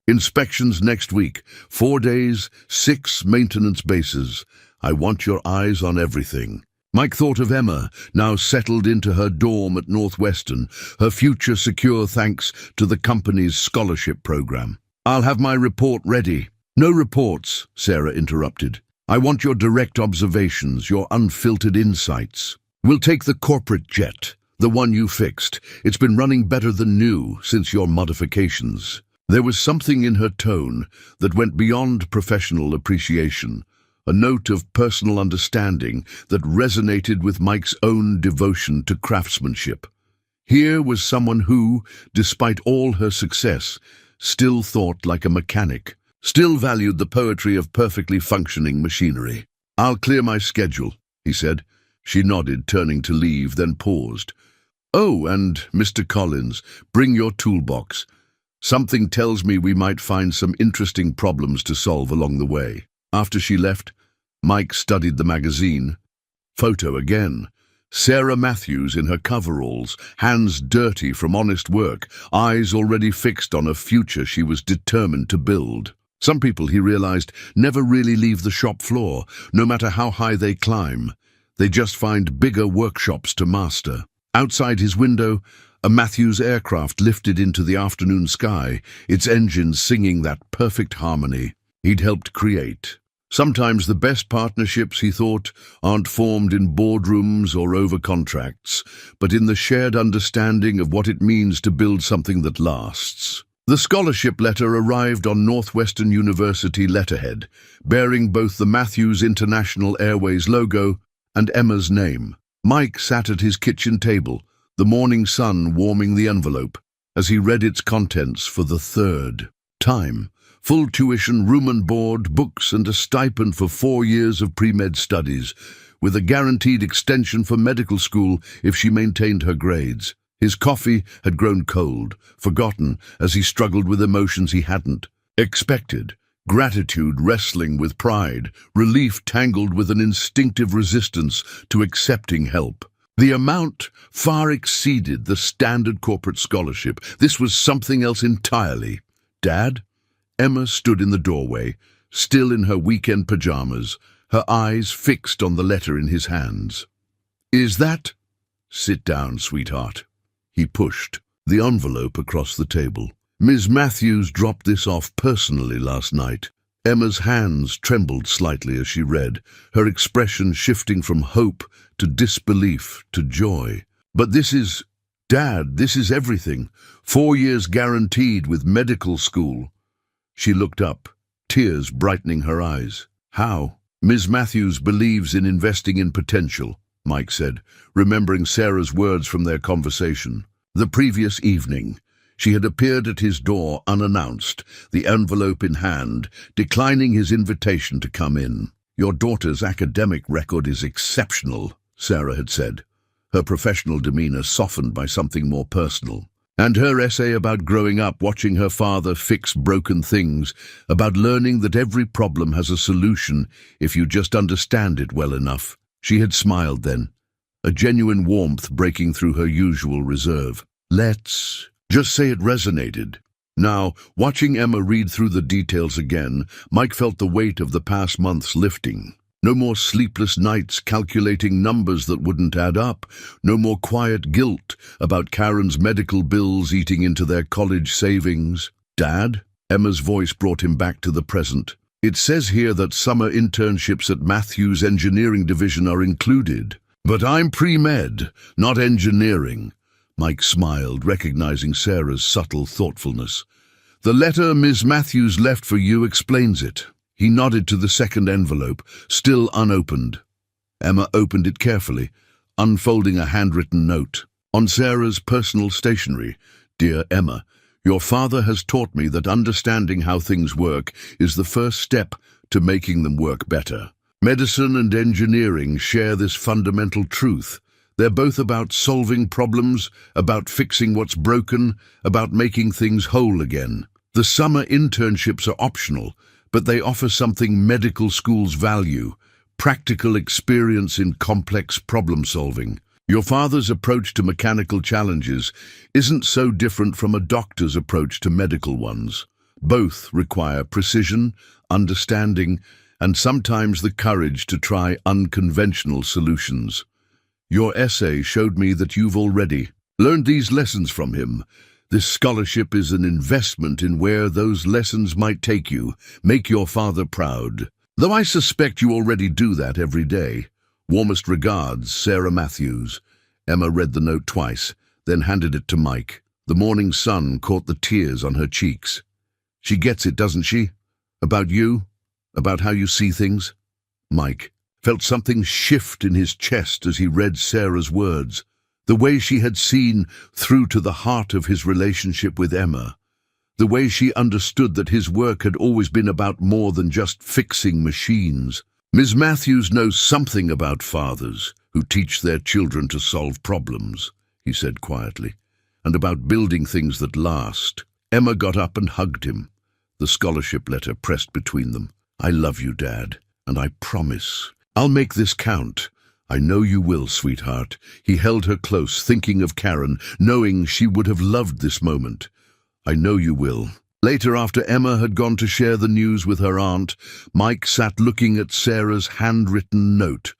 Inspections next week. 4 days, 6 maintenance bases. I want your eyes on everything. Mike thought of Emma, now settled into her dorm at Northwestern, her future secure thanks to the company's scholarship program. I'll have my report ready. No reports, Sarah interrupted. I want your direct observations, your unfiltered insights. We'll take the corporate jet, the one you fixed. It's been running better than new since your modifications. There was something in her tone that went beyond professional appreciation. A note of personal understanding that resonated with Mike's own devotion to craftsmanship. Here was someone who, despite all her success, still thought like a mechanic, still valued the poetry of perfectly functioning machinery. I'll clear my schedule, he said. She nodded, turning to leave, then paused. Oh, and Mr. Collins, bring your toolbox. Something tells me we might find some interesting problems to solve along the way. After she left, Mike studied the magazine. Photo again. Sarah Matthews in her coveralls, hands dirty from honest work, eyes already fixed on a future she was determined to build. Some people, he realized, never really leave the shop floor, no matter how high they climb. They just find bigger workshops to master. Outside his window, a Matthews aircraft lifted into the afternoon sky, its engines singing that perfect harmony he'd helped create. Sometimes the best partnerships, he thought, aren't formed in boardrooms or over contracts, but in the shared understanding of what it means to build something that lasts. The scholarship letter arrived on Northwestern University letterhead, bearing both the Matthews International Airways logo and Emma's name. Mike sat at his kitchen table, the morning sun warming the envelope, as he read its contents for the 3rd time. Full tuition, room and board, books, and a stipend for 4 years of pre-med studies, with a guaranteed extension for medical school if she maintained her grades. His coffee had grown cold, forgotten as he struggled with emotions he hadn't expected. Gratitude wrestling with pride, relief tangled with an instinctive resistance to accepting help. The amount far exceeded the standard corporate scholarship. This was something else entirely. "Dad?" Emma stood in the doorway, still in her weekend pajamas, her eyes fixed on the letter in his hands. "Is that—" "Sit down, sweetheart." He pushed the envelope across the table. "Ms. Matthews dropped this off personally last night." Emma's hands trembled slightly as she read, her expression shifting from hope to disbelief to joy. "But this is— Dad, this is everything. 4 years guaranteed with medical school." She looked up, tears brightening her eyes. "How?" "Ms. Matthews believes in investing in potential," Mike said, remembering Sarah's words from their conversation. The previous evening, she had appeared at his door unannounced, the envelope in hand, declining his invitation to come in. "Your daughter's academic record is exceptional," Sarah had said, her professional demeanor softened by something more personal. "And her essay about growing up watching her father fix broken things, about learning that every problem has a solution if you just understand it well enough." She had smiled then, a genuine warmth breaking through her usual reserve. "Let's just say it resonated." Now, watching Emma read through the details again, Mike felt the weight of the past months lifting. No more sleepless nights calculating numbers that wouldn't add up. No more quiet guilt about Karen's medical bills eating into their college savings. "Dad?" Emma's voice brought him back to the present. "It says here that summer internships at Matthews' engineering division are included. But I'm pre-med, not engineering." Mike smiled, recognizing Sarah's subtle thoughtfulness. "The letter Ms. Matthews left for you explains it." He nodded to the second envelope, still unopened. Emma opened it carefully, unfolding a handwritten note. "On Sarah's personal stationery, dear Emma, your father has taught me that understanding how things work is the first step to making them work better. Medicine and engineering share this fundamental truth. They're both about solving problems, about fixing what's broken, about making things whole again. The summer internships are optional, but they offer something medical schools value: practical experience in complex problem solving. Your father's approach to mechanical challenges isn't so different from a doctor's approach to medical ones. Both require precision, understanding, and sometimes the courage to try unconventional solutions. Your essay showed me that you've already learned these lessons from him. This scholarship is an investment in where those lessons might take you. Make your father proud. Though I suspect you already do that every day. Warmest regards, Sarah Matthews." Emma read the note twice, then handed it to Mike. The morning sun caught the tears on her cheeks. "She gets it, doesn't she? About you? About how you see things?" Mike felt something shift in his chest as he read Sarah's words. The way she had seen through to the heart of his relationship with Emma. The way she understood that his work had always been about more than just fixing machines. "Ms. Matthews knows something about fathers who teach their children to solve problems," he said quietly, "and about building things that last." Emma got up and hugged him, the scholarship letter pressed between them. "I love you, Dad, and I promise I'll make this count." "I know you will, sweetheart." He held her close, thinking of Karen, knowing she would have loved this moment. "I know you will." Later, after Emma had gone to share the news with her aunt, Mike sat looking at Sarah's handwritten note.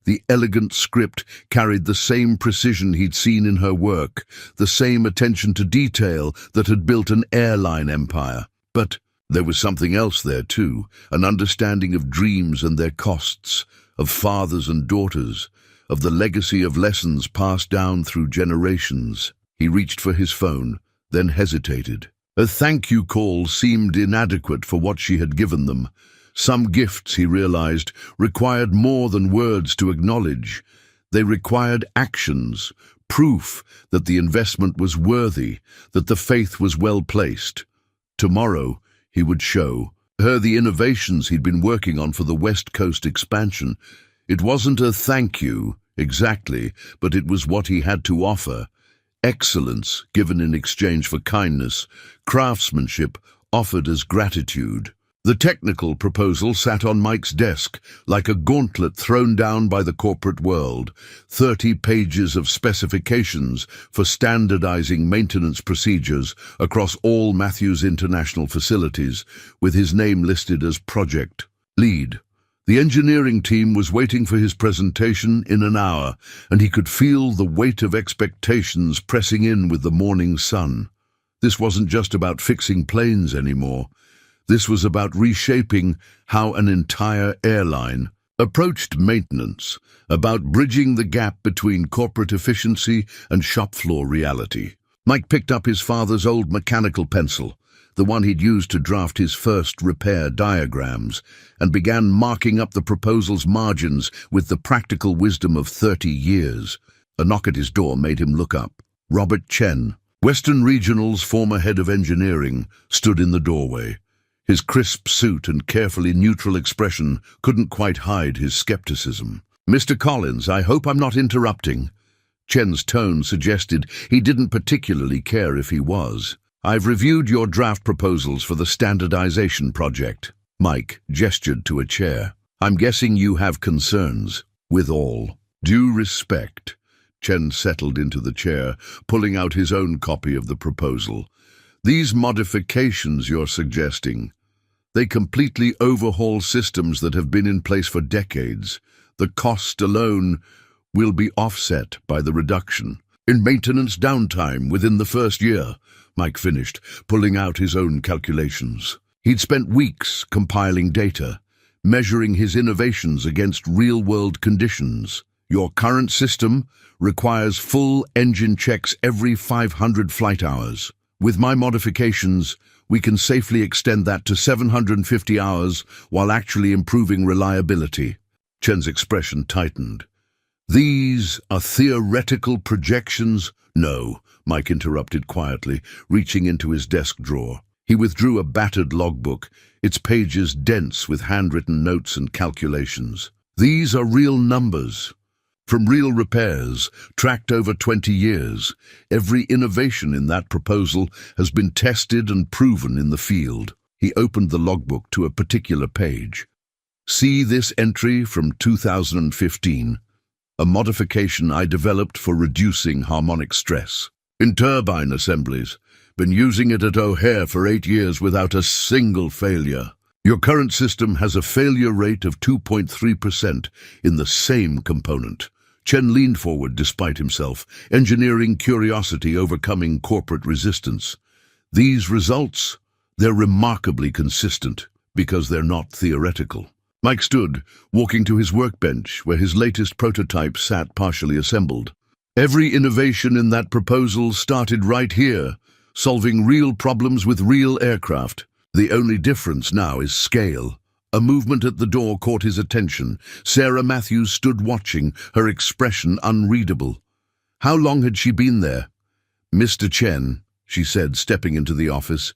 The elegant script carried the same precision he'd seen in her work, the same attention to detail that had built an airline empire. But there was something else there too, an understanding of dreams and their costs, of fathers and daughters, of the legacy of lessons passed down through generations. He reached for his phone, then hesitated. A thank you call seemed inadequate for what she had given them. Some gifts, he realized, required more than words to acknowledge. They required actions, proof that the investment was worthy, that the faith was well placed. Tomorrow, he would show her the innovations he'd been working on for the West Coast expansion. It wasn't a thank you, exactly, but it was what he had to offer. excellence given in exchange for kindness, craftsmanship offered as gratitude. The technical proposal sat on Mike's desk like a gauntlet thrown down by the corporate world. 30 pages of specifications for standardizing maintenance procedures across all Matthews International facilities, with his name listed as Project Lead. The engineering team was waiting for his presentation in an hour, and he could feel the weight of expectations pressing in with the morning sun. This wasn't just about fixing planes anymore. This was about reshaping how an entire airline approached maintenance, about bridging the gap between corporate efficiency and shop floor reality. Mike picked up his father's old mechanical pencil, the one he'd used to draft his first repair diagrams, and began marking up the proposal's margins with the practical wisdom of 30 years. A knock at his door made him look up. Robert Chen, Western Regional's former head of engineering, stood in the doorway. His crisp suit and carefully neutral expression couldn't quite hide his skepticism. "Mr. Collins, I hope I'm not interrupting." Chen's tone suggested he didn't particularly care if he was. "I've reviewed your draft proposals for the standardization project." Mike gestured to a chair. "I'm guessing you have concerns." "With all due respect." Chen settled into the chair, pulling out his own copy of the proposal. "These modifications you're suggesting, they completely overhaul systems that have been in place for decades. The cost alone will be offset by the reduction in maintenance downtime within the first year," Mike finished, pulling out his own calculations. He'd spent weeks compiling data, measuring his innovations against real-world conditions. "Your current system requires full engine checks every 500 flight hours. With my modifications, we can safely extend that to 750 hours while actually improving reliability." Chen's expression tightened. "These are theoretical projections?" "No," Mike interrupted quietly, reaching into his desk drawer. He withdrew a battered logbook, its pages dense with handwritten notes and calculations. "These are real numbers. From real repairs, tracked over 20 years, every innovation in that proposal has been tested and proven in the field." He opened the logbook to a particular page. "See this entry from 2015, a modification I developed for reducing harmonic stress. In turbine assemblies, been using it at O'Hare for 8 years without a single failure. Your current system has a failure rate of 2.3% in the same component." Chen leaned forward despite himself, engineering curiosity overcoming corporate resistance. "These results, they're remarkably consistent because they're not theoretical." Mike stood, walking to his workbench where his latest prototype sat partially assembled. "Every innovation in that proposal started right here, solving real problems with real aircraft. The only difference now is scale." A movement at the door caught his attention. Sarah Matthews stood watching, her expression unreadable. How long had she been there? "Mr. Chen," she said, stepping into the office,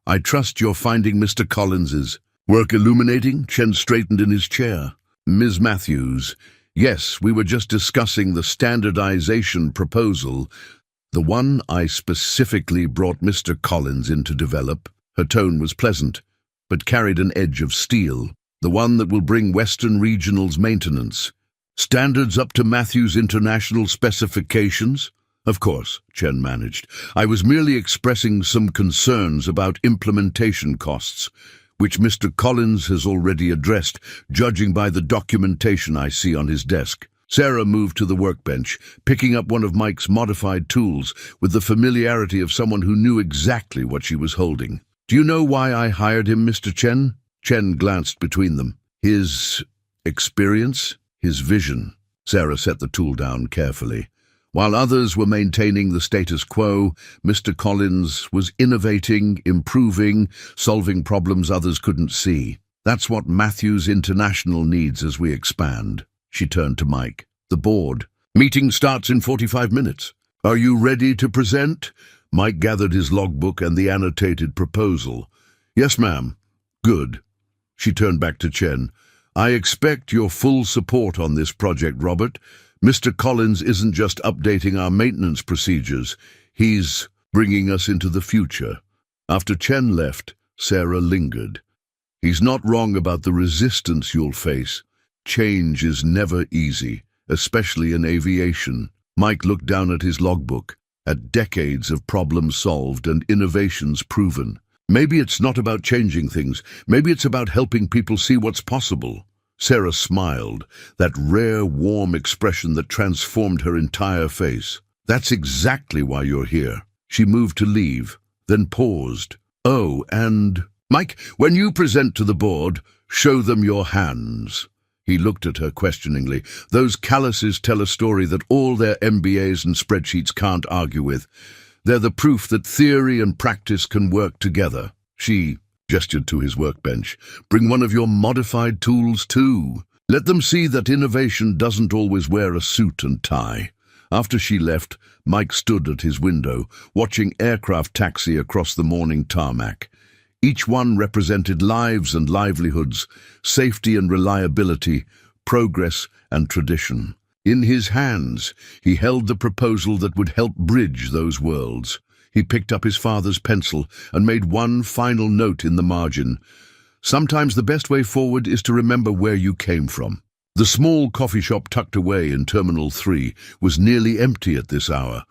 "I trust you're finding Mr. Collins's work illuminating?" Chen straightened in his chair. "Ms. Matthews, yes, we were just discussing the standardization proposal, the one I specifically brought Mr. Collins in to develop." Her tone was pleasant, but carried an edge of steel. "The one that will bring Western Regional's maintenance standards up to Matthews International specifications?" "Of course," Chen managed. "I was merely expressing some concerns about implementation costs, which Mr. Collins has already addressed, judging by the documentation I see on his desk." Sarah moved to the workbench, picking up one of Mike's modified tools with the familiarity of someone who knew exactly what she was holding. "Do you know why I hired him, Mr. Chen?" Chen glanced between them. "His experience, his vision." Sarah set the tool down carefully. While others were maintaining the status quo, Mr. Collins was innovating, improving, solving problems others couldn't see. "That's what Matthews International needs as we expand." She turned to Mike. "The board meeting starts in 45 minutes. Are you ready to present?" Mike gathered his logbook and the annotated proposal. "Yes, ma'am." "Good." She turned back to Chen. "I expect your full support on this project, Robert. Mr. Collins isn't just updating our maintenance procedures, he's bringing us into the future. After Chen left, Sarah lingered. He's not wrong about the resistance you'll face. Change is never easy, especially in aviation. Mike looked down at his logbook, at decades of problems solved and innovations proven. Maybe it's not about changing things. Maybe it's about helping people see what's possible. Sarah smiled, that rare, warm expression that transformed her entire face. That's exactly why you're here. She moved to leave, then paused. Oh, and Mike, when you present to the board, show them your hands. He looked at her questioningly. Those calluses tell a story that all their MBAs and spreadsheets can't argue with. They're the proof that theory and practice can work together. She gestured to his workbench. Bring one of your modified tools too. Let them see that innovation doesn't always wear a suit and tie. After she left, Mike stood at his window, watching aircraft taxi across the morning tarmac. Each one represented lives and livelihoods, safety and reliability, progress and tradition. In his hands, he held the proposal that would help bridge those worlds. He picked up his father's pencil and made one final note in the margin. Sometimes the best way forward is to remember where you came from. The small coffee shop tucked away in Terminal 3 was nearly empty at this hour,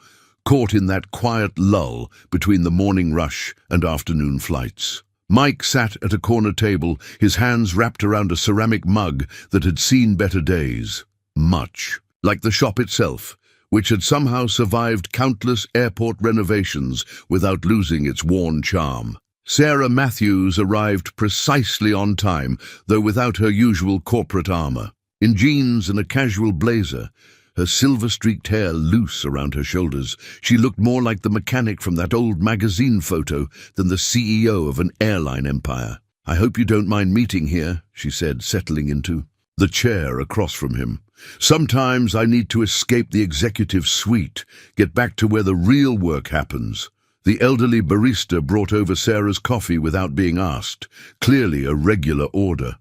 caught in that quiet lull between the morning rush and afternoon flights. Mike sat at a corner table, his hands wrapped around a ceramic mug that had seen better days. Much like the shop itself, which had somehow survived countless airport renovations without losing its worn charm. Sarah Matthews arrived precisely on time, though without her usual corporate armor. In jeans and a casual blazer, her silver-streaked hair loose around her shoulders, she looked more like the mechanic from that old magazine photo than the CEO of an airline empire. "I hope you don't mind meeting here," she said, settling into the chair across from him. "Sometimes I need to escape the executive suite, get back to where the real work happens." The elderly barista brought over Sarah's coffee without being asked, clearly a regular order.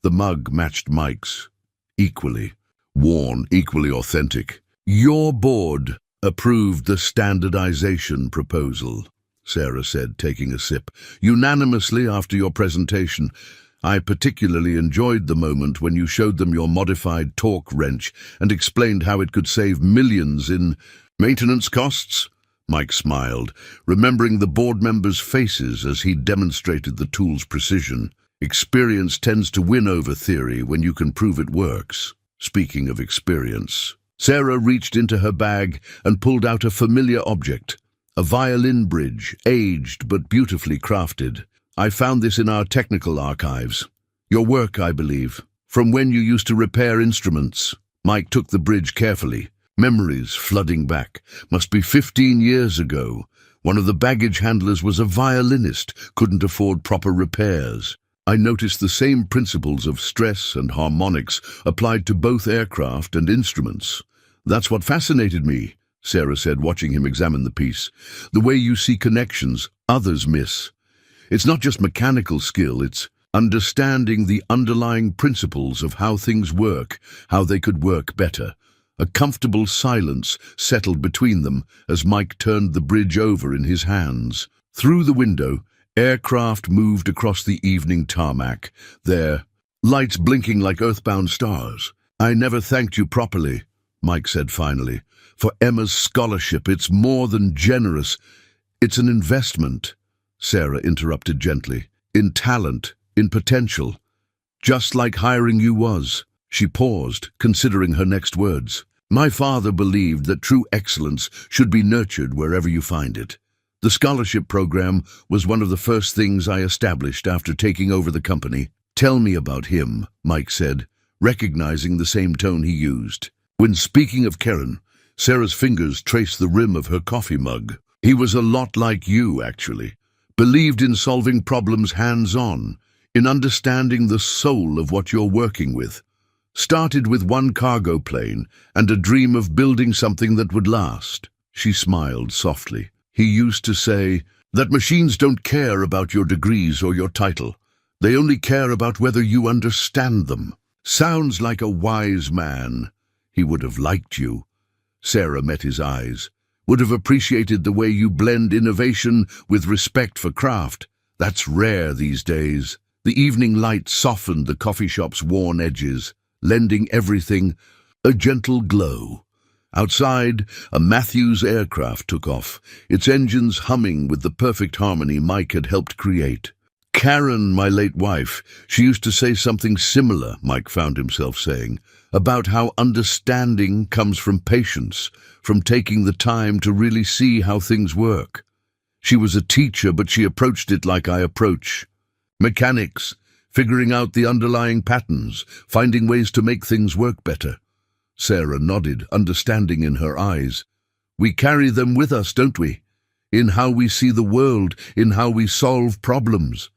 The mug matched Mike's. Equally worn, equally authentic. "Your board approved the standardization proposal," Sarah said, taking a sip, "unanimously after your presentation. I particularly enjoyed the moment when you showed them your modified torque wrench and explained how it could save millions in maintenance costs." Mike smiled, remembering the board members' faces as he demonstrated the tool's precision. Experience tends to win over theory when you can prove it works. Speaking of experience, Sarah reached into her bag and pulled out a familiar object, a violin bridge, aged but beautifully crafted. "I found this in our technical archives. Your work, I believe, from when you used to repair instruments." Mike took the bridge carefully, memories flooding back. Must be 15 years ago. One of the baggage handlers was a violinist, couldn't afford proper repairs. I noticed the same principles of stress and harmonics applied to both aircraft and instruments. "That's what fascinated me," Sarah said, watching him examine the piece. "The way you see connections others miss. It's not just mechanical skill, it's understanding the underlying principles of how things work, how they could work better." A comfortable silence settled between them as Mike turned the bridge over in his hands. Through the window, aircraft moved across the evening tarmac, their lights blinking like earthbound stars. "I never thanked you properly," Mike said finally. "For Emma's scholarship, it's more than generous. It's an investment," Sarah interrupted gently. "In talent, in potential. Just like hiring you was." She paused, considering her next words. "My father believed that true excellence should be nurtured wherever you find it. The scholarship program was one of the first things I established after taking over the company." "Tell me about him," Mike said, recognizing the same tone he used. When speaking of Karen, Sarah's fingers traced the rim of her coffee mug. "He was a lot like you, actually. Believed in solving problems hands-on, in understanding the soul of what you're working with. Started with one cargo plane and a dream of building something that would last." She smiled softly. "He used to say that machines don't care about your degrees or your title. They only care about whether you understand them." "Sounds like a wise man." He would have liked you. Sarah met his eyes. Would have appreciated the way you blend innovation with respect for craft. That's rare these days. The evening light softened the coffee shop's worn edges, lending everything a gentle glow. Outside, a Matthews aircraft took off, its engines humming with the perfect harmony Mike had helped create. Karen, my late wife, she used to say something similar, Mike found himself saying, about how understanding comes from patience, from taking the time to really see how things work. She was a teacher, but she approached it like I approach. Mechanics, figuring out the underlying patterns, finding ways to make things work better. Sarah nodded, understanding in her eyes. We carry them with us, don't we? In how we see the world, in how we solve problems,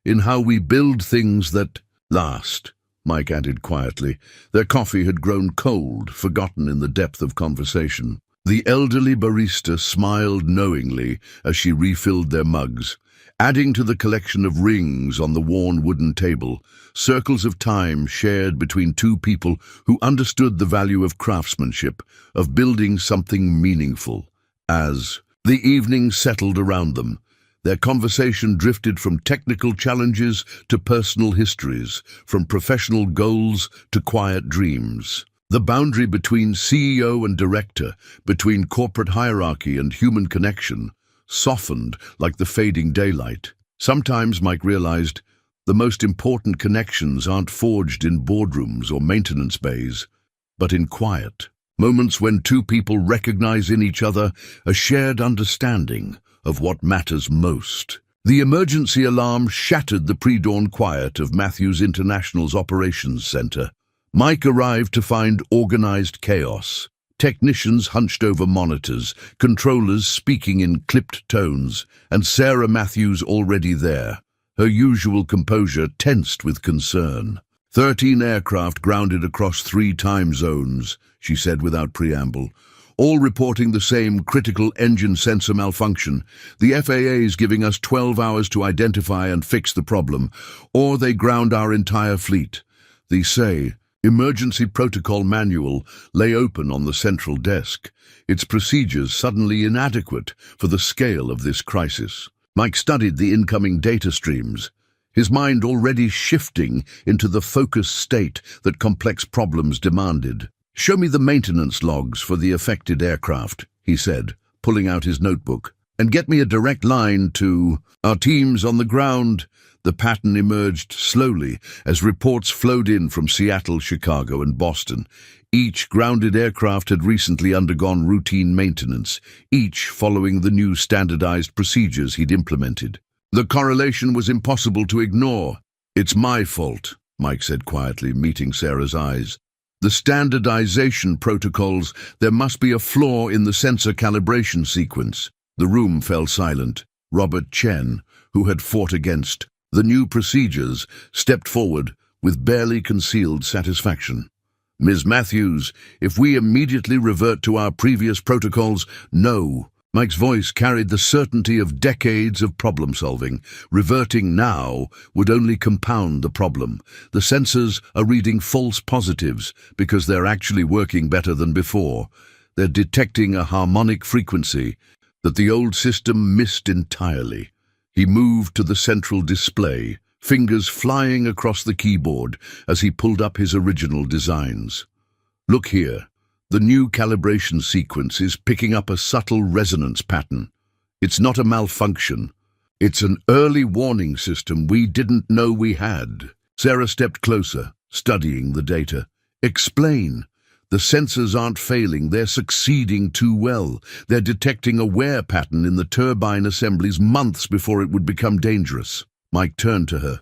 in how we build things that last, Mike added quietly. Their coffee had grown cold, forgotten in the depth of conversation. The elderly barista smiled knowingly as she refilled their mugs, adding to the collection of rings on the worn wooden table, circles of time shared between two people who understood the value of craftsmanship, of building something meaningful. As the evening settled around them, their conversation drifted from technical challenges to personal histories, from professional goals to quiet dreams. The boundary between CEO and director, between corporate hierarchy and human connection, softened like the fading daylight. Sometimes, Mike realized, the most important connections aren't forged in boardrooms or maintenance bays, but in quiet. Moments when two people recognize in each other a shared understanding of what matters most. The emergency alarm shattered the pre-dawn quiet of Matthews International's operations center. Mike arrived to find organized chaos. Technicians hunched over monitors, controllers speaking in clipped tones, and Sarah Matthews already there, her usual composure tensed with concern. 13 aircraft grounded across 3 time zones, she said without preamble, all reporting the same critical engine sensor malfunction. The FAA's giving us 12 hours to identify and fix the problem, or they ground our entire fleet. The emergency protocol manual lay open on the central desk, its procedures suddenly inadequate for the scale of this crisis. Mike studied the incoming data streams, his mind already shifting into the focused state that complex problems demanded. "Show me the maintenance logs for the affected aircraft," he said, pulling out his notebook, "and get me a direct line to our teams on the ground." The pattern emerged slowly as reports flowed in from Seattle, Chicago, and Boston. Each grounded aircraft had recently undergone routine maintenance, each following the new standardized procedures he'd implemented. The correlation was impossible to ignore. "It's my fault," Mike said quietly, meeting Sarah's eyes. "The standardization protocols, there must be a flaw in the sensor calibration sequence." The room fell silent. Robert Chen, who had fought against the new procedures, stepped forward with barely concealed satisfaction. "Ms. Matthews, if we immediately revert to our previous protocols, no." Mike's voice carried the certainty of decades of problem-solving. Reverting now would only compound the problem. The sensors are reading false positives because they're actually working better than before. They're detecting a harmonic frequency that the old system missed entirely. He moved to the central display, fingers flying across the keyboard as he pulled up his original designs. "Look here. The new calibration sequence is picking up a subtle resonance pattern. It's not a malfunction. It's an early warning system we didn't know we had." Sarah stepped closer, studying the data. "Explain. The sensors aren't failing, they're succeeding too well. They're detecting a wear pattern in the turbine assemblies months before it would become dangerous." Mike turned to her,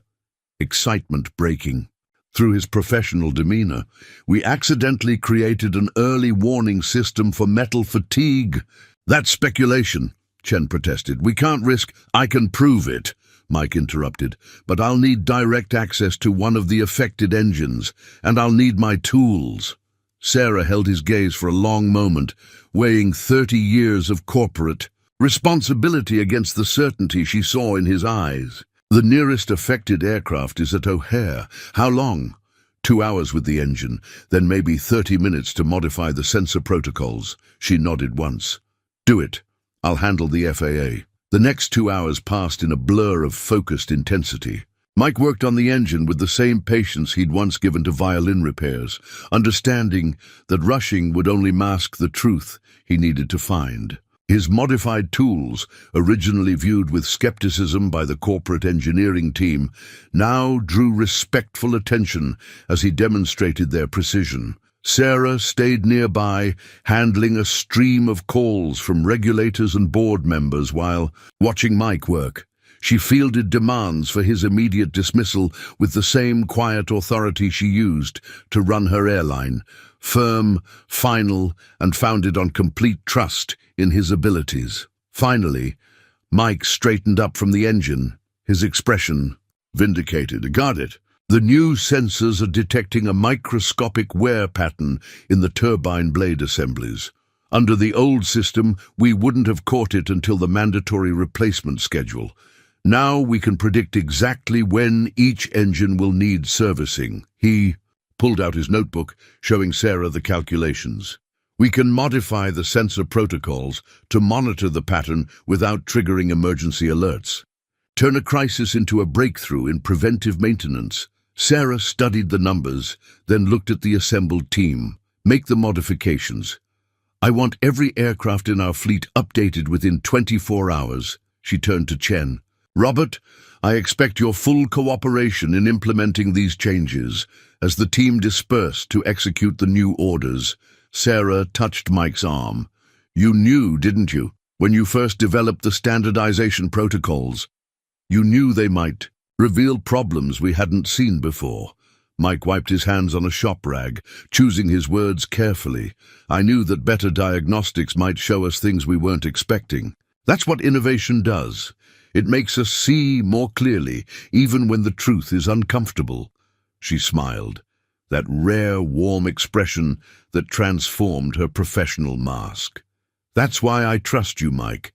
excitement breaking through his professional demeanor. "We accidentally created an early warning system for metal fatigue." "That's speculation," Chen protested. "We can't risk—" "I can prove it," Mike interrupted, "but I'll need direct access to one of the affected engines, and I'll need my tools." Sarah held his gaze for a long moment, weighing 30 years of corporate responsibility against the certainty she saw in his eyes. "The nearest affected aircraft is at O'Hare. How long?" 2 hours with the engine, then maybe 30 minutes to modify the sensor protocols. She nodded once. Do it. I'll handle the FAA. The next 2 hours passed in a blur of focused intensity. Mike worked on the engine with the same patience he'd once given to violin repairs, understanding that rushing would only mask the truth he needed to find. His modified tools, originally viewed with skepticism by the corporate engineering team, now drew respectful attention as he demonstrated their precision. Sarah stayed nearby, handling a stream of calls from regulators and board members while watching Mike work. She fielded demands for his immediate dismissal with the same quiet authority she used to run her airline, firm, final, and founded on complete trust in his abilities. Finally, Mike straightened up from the engine, his expression vindicated. Got it. The new sensors are detecting a microscopic wear pattern in the turbine blade assemblies. Under the old system, we wouldn't have caught it until the mandatory replacement schedule. Now we can predict exactly when each engine will need servicing. He pulled out his notebook, showing Sarah the calculations. We can modify the sensor protocols to monitor the pattern without triggering emergency alerts. Turn a crisis into a breakthrough in preventive maintenance. Sarah studied the numbers, then looked at the assembled team. Make the modifications. I want every aircraft in our fleet updated within 24 hours. She turned to Chen. Robert, I expect your full cooperation in implementing these changes. As the team dispersed to execute the new orders, Sarah touched Mike's arm. You knew, didn't you, when you first developed the standardization protocols? You knew they might reveal problems we hadn't seen before. Mike wiped his hands on a shop rag, choosing his words carefully. I knew that better diagnostics might show us things we weren't expecting. That's what innovation does. It makes us see more clearly, even when the truth is uncomfortable. She smiled, that rare, warm expression that transformed her professional mask. That's why I trust you, Mike.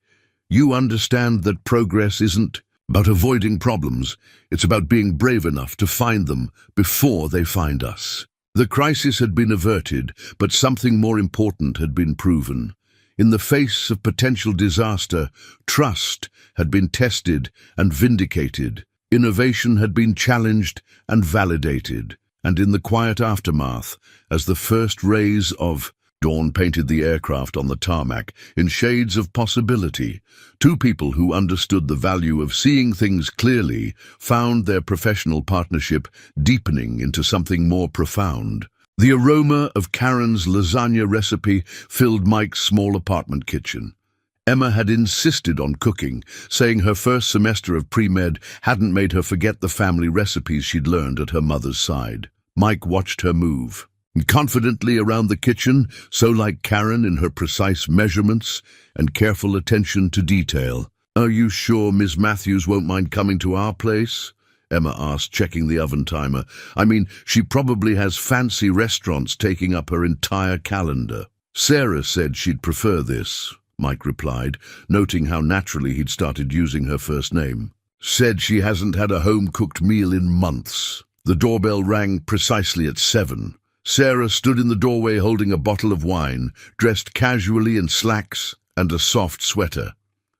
You understand that progress isn't about avoiding problems. It's about being brave enough to find them before they find us. The crisis had been averted, but something more important had been proven. In the face of potential disaster, trust had been tested and vindicated. Innovation had been challenged and validated. And in the quiet aftermath, as the first rays of dawn painted the aircraft on the tarmac in shades of possibility, two people who understood the value of seeing things clearly found their professional partnership deepening into something more profound. The aroma of Karen's lasagna recipe filled Mike's small apartment kitchen. Emma had insisted on cooking, saying her first semester of pre-med hadn't made her forget the family recipes she'd learned at her mother's side. Mike watched her move confidently around the kitchen, so like Karen in her precise measurements and careful attention to detail. Are you sure Miss Matthews won't mind coming to our place? Emma asked, checking the oven timer. I mean, she probably has fancy restaurants taking up her entire calendar. Sarah said she'd prefer this, Mike replied, noting how naturally he'd started using her first name. Said she hasn't had a home-cooked meal in months. The doorbell rang precisely at 7. Sarah stood in the doorway holding a bottle of wine, dressed casually in slacks and a soft sweater.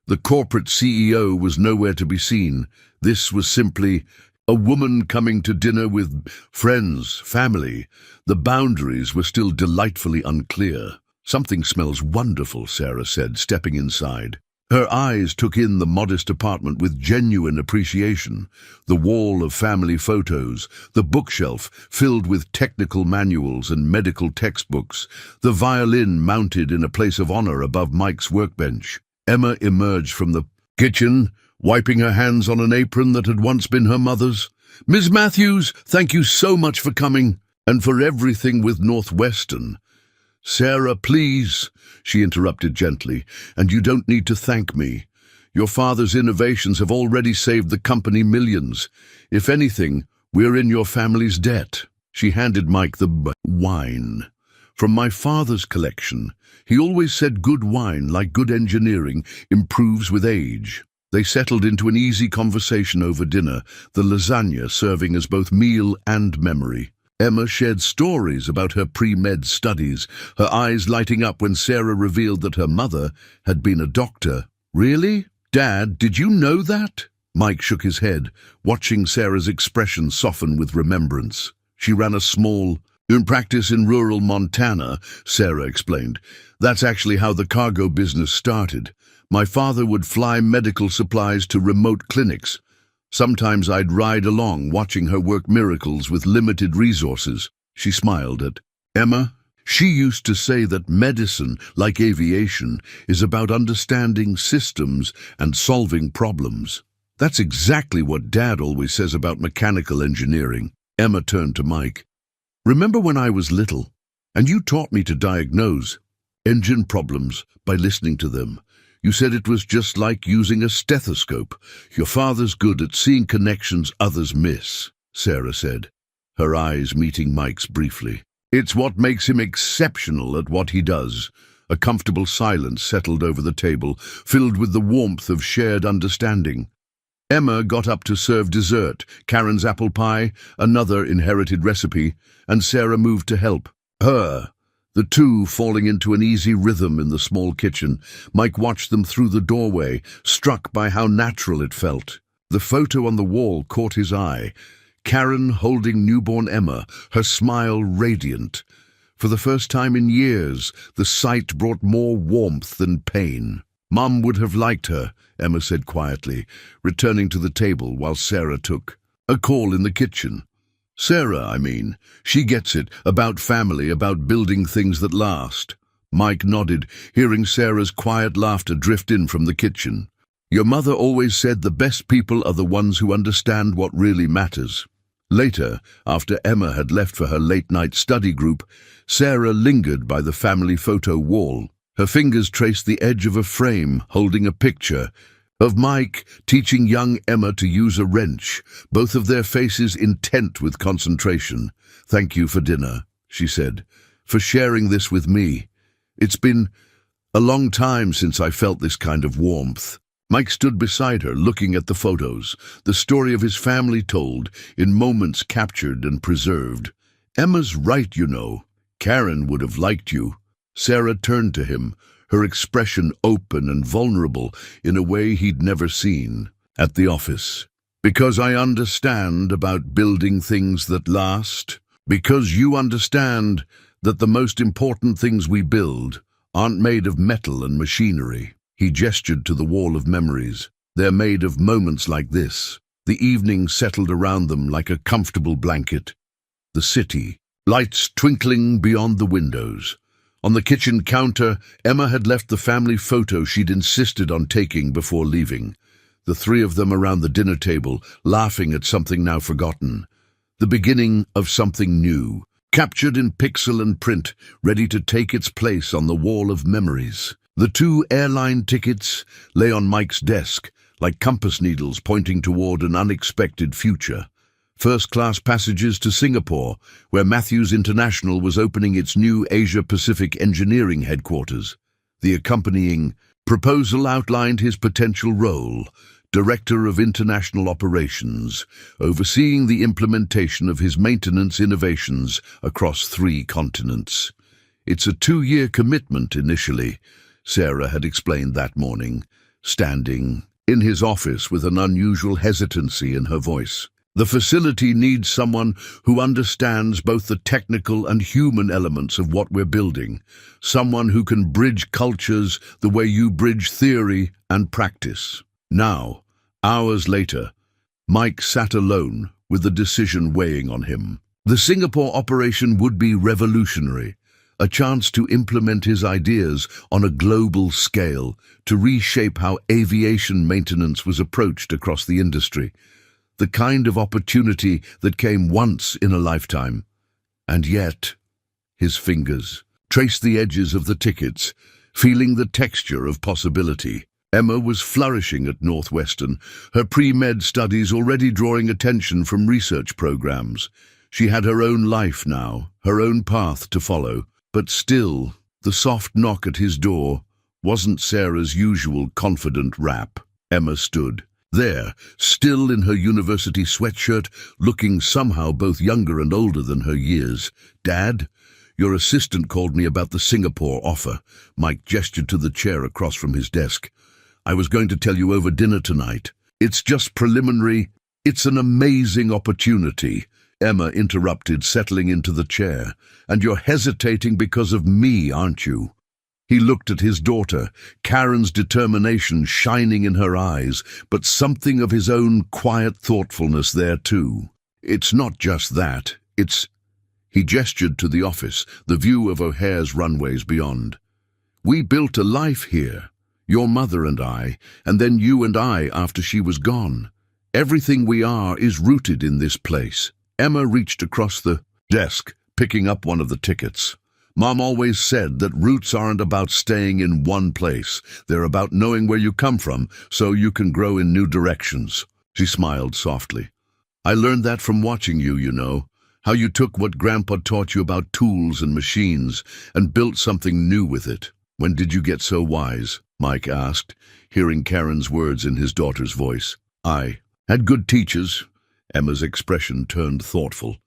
The corporate CEO was nowhere to be seen. This was simply a woman coming to dinner with friends, family. The boundaries were still delightfully unclear. Something smells wonderful, Sarah said, stepping inside. Her eyes took in the modest apartment with genuine appreciation. The wall of family photos, the bookshelf filled with technical manuals and medical textbooks, the violin mounted in a place of honor above Mike's workbench. Emma emerged from the kitchen, wiping her hands on an apron that had once been her mother's. Miss Matthews, thank you so much for coming, and for everything with Northwestern. Sarah, please, she interrupted gently, and you don't need to thank me. Your father's innovations have already saved the company millions. If anything, we're in your family's debt. She handed Mike the wine. From my father's collection. He always said good wine, like good engineering, improves with age. They settled into an easy conversation over dinner, the lasagna serving as both meal and memory. Emma shared stories about her pre-med studies, her eyes lighting up when Sarah revealed that her mother had been a doctor. "Really? Dad, did you know that?" Mike shook his head, watching Sarah's expression soften with remembrance. "She ran a small practice in rural Montana," Sarah explained. "That's actually how the cargo business started. My father would fly medical supplies to remote clinics. Sometimes I'd ride along, watching her work miracles with limited resources." She smiled at Emma. "She used to say that medicine, like aviation, is about understanding systems and solving problems. That's exactly what Dad always says about mechanical engineering." Emma turned to Mike. "Remember when I was little, and you taught me to diagnose engine problems by listening to them? You said it was just like using a stethoscope. Your father's good at seeing connections others miss," Sarah said, her eyes meeting Mike's briefly. "It's what makes him exceptional at what he does." A comfortable silence settled over the table, filled with the warmth of shared understanding. Emma got up to serve dessert, Karen's apple pie, another inherited recipe, and Sarah moved to help her, the two falling into an easy rhythm in the small kitchen. Mike watched them through the doorway, struck by how natural it felt. The photo on the wall caught his eye. Karen holding newborn Emma, her smile radiant. For the first time in years, the sight brought more warmth than pain. "Mum would have liked her," Emma said quietly, returning to the table while Sarah took a call in the kitchen. "Sarah, I mean. She gets it, about family, about building things that last." Mike nodded, hearing Sarah's quiet laughter drift in from the kitchen. "Your mother always said the best people are the ones who understand what really matters." Later, after Emma had left for her late-night study group, Sarah lingered by the family photo wall. Her fingers traced the edge of a frame holding a picture of Mike teaching young Emma to use a wrench, both of their faces intent with concentration. "Thank you for dinner," she said, "for sharing this with me. It's been a long time since I felt this kind of warmth." Mike stood beside her, looking at the photos, the story of his family told, in moments captured and preserved. "Emma's right, you know. Karen would have liked you." Sarah turned to him, her expression open and vulnerable in a way he'd never seen. "At the office. Because I understand about building things that last. Because you understand that the most important things we build aren't made of metal and machinery." He gestured to the wall of memories. "They're made of moments like this." The evening settled around them like a comfortable blanket. The city, lights twinkling beyond the windows. On the kitchen counter, Emma had left the family photo she'd insisted on taking before leaving. The three of them around the dinner table, laughing at something now forgotten. The beginning of something new, captured in pixel and print, ready to take its place on the wall of memories. The 2 airline tickets lay on Mike's desk, like compass needles pointing toward an unexpected future. First-class passages to Singapore, where Matthews International was opening its new Asia-Pacific engineering headquarters. The accompanying proposal outlined his potential role, Director of International Operations, overseeing the implementation of his maintenance innovations across 3 continents. "It's a 2-year commitment initially," Sarah had explained that morning, standing in his office with an unusual hesitancy in her voice. "The facility needs someone who understands both the technical and human elements of what we're building, someone who can bridge cultures the way you bridge theory and practice." Now, hours later, Mike sat alone with the decision weighing on him. The Singapore operation would be revolutionary, a chance to implement his ideas on a global scale, to reshape how aviation maintenance was approached across the industry. The kind of opportunity that came once in a lifetime. And yet, his fingers traced the edges of the tickets, feeling the texture of possibility. Emma was flourishing at Northwestern, her pre-med studies already drawing attention from research programs. She had her own life now, her own path to follow. But still, the soft knock at his door wasn't Sarah's usual confident rap. Emma stood, There, still in her university sweatshirt, looking somehow both younger and older than her years. "Dad, your assistant called me about the Singapore offer." Mike gestured to the chair across from his desk. "I was going to tell you over dinner tonight. It's just preliminary. It's an amazing opportunity." Emma interrupted, settling into the chair. "And you're hesitating because of me, aren't you?" He looked at his daughter, Karen's determination shining in her eyes, but something of his own quiet thoughtfulness there too. "It's not just that, it's—" He gestured to the office, the view of O'Hare's runways beyond. "We built a life here, your mother and I, and then you and I after she was gone. Everything we are is rooted in this place." Emma reached across the desk, picking up one of the tickets. "Mom always said that roots aren't about staying in one place. They're about knowing where you come from so you can grow in new directions." She smiled softly. "I learned that from watching you, you know. How you took what Grandpa taught you about tools and machines and built something new with it." "When did you get so wise?" Mike asked, hearing Karen's words in his daughter's voice. "I had good teachers." Emma's expression turned thoughtful.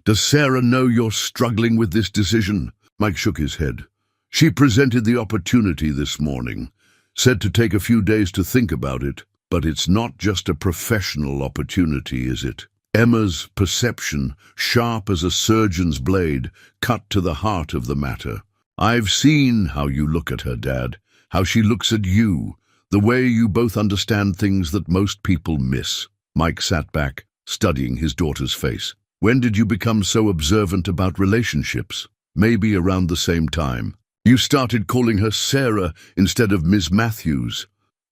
"Does Sarah know you're struggling with this decision?" Mike shook his head. "She presented the opportunity this morning, said to take a few days to think about it. But it's not just a professional opportunity, is it?" Emma's perception, sharp as a surgeon's blade, cut to the heart of the matter. "I've seen how you look at her, Dad, how she looks at you, the way you both understand things that most people miss." Mike sat back, studying his daughter's face. "When did you become so observant about relationships?" "Maybe around the same time. You started calling her Sarah instead of Miss Matthews."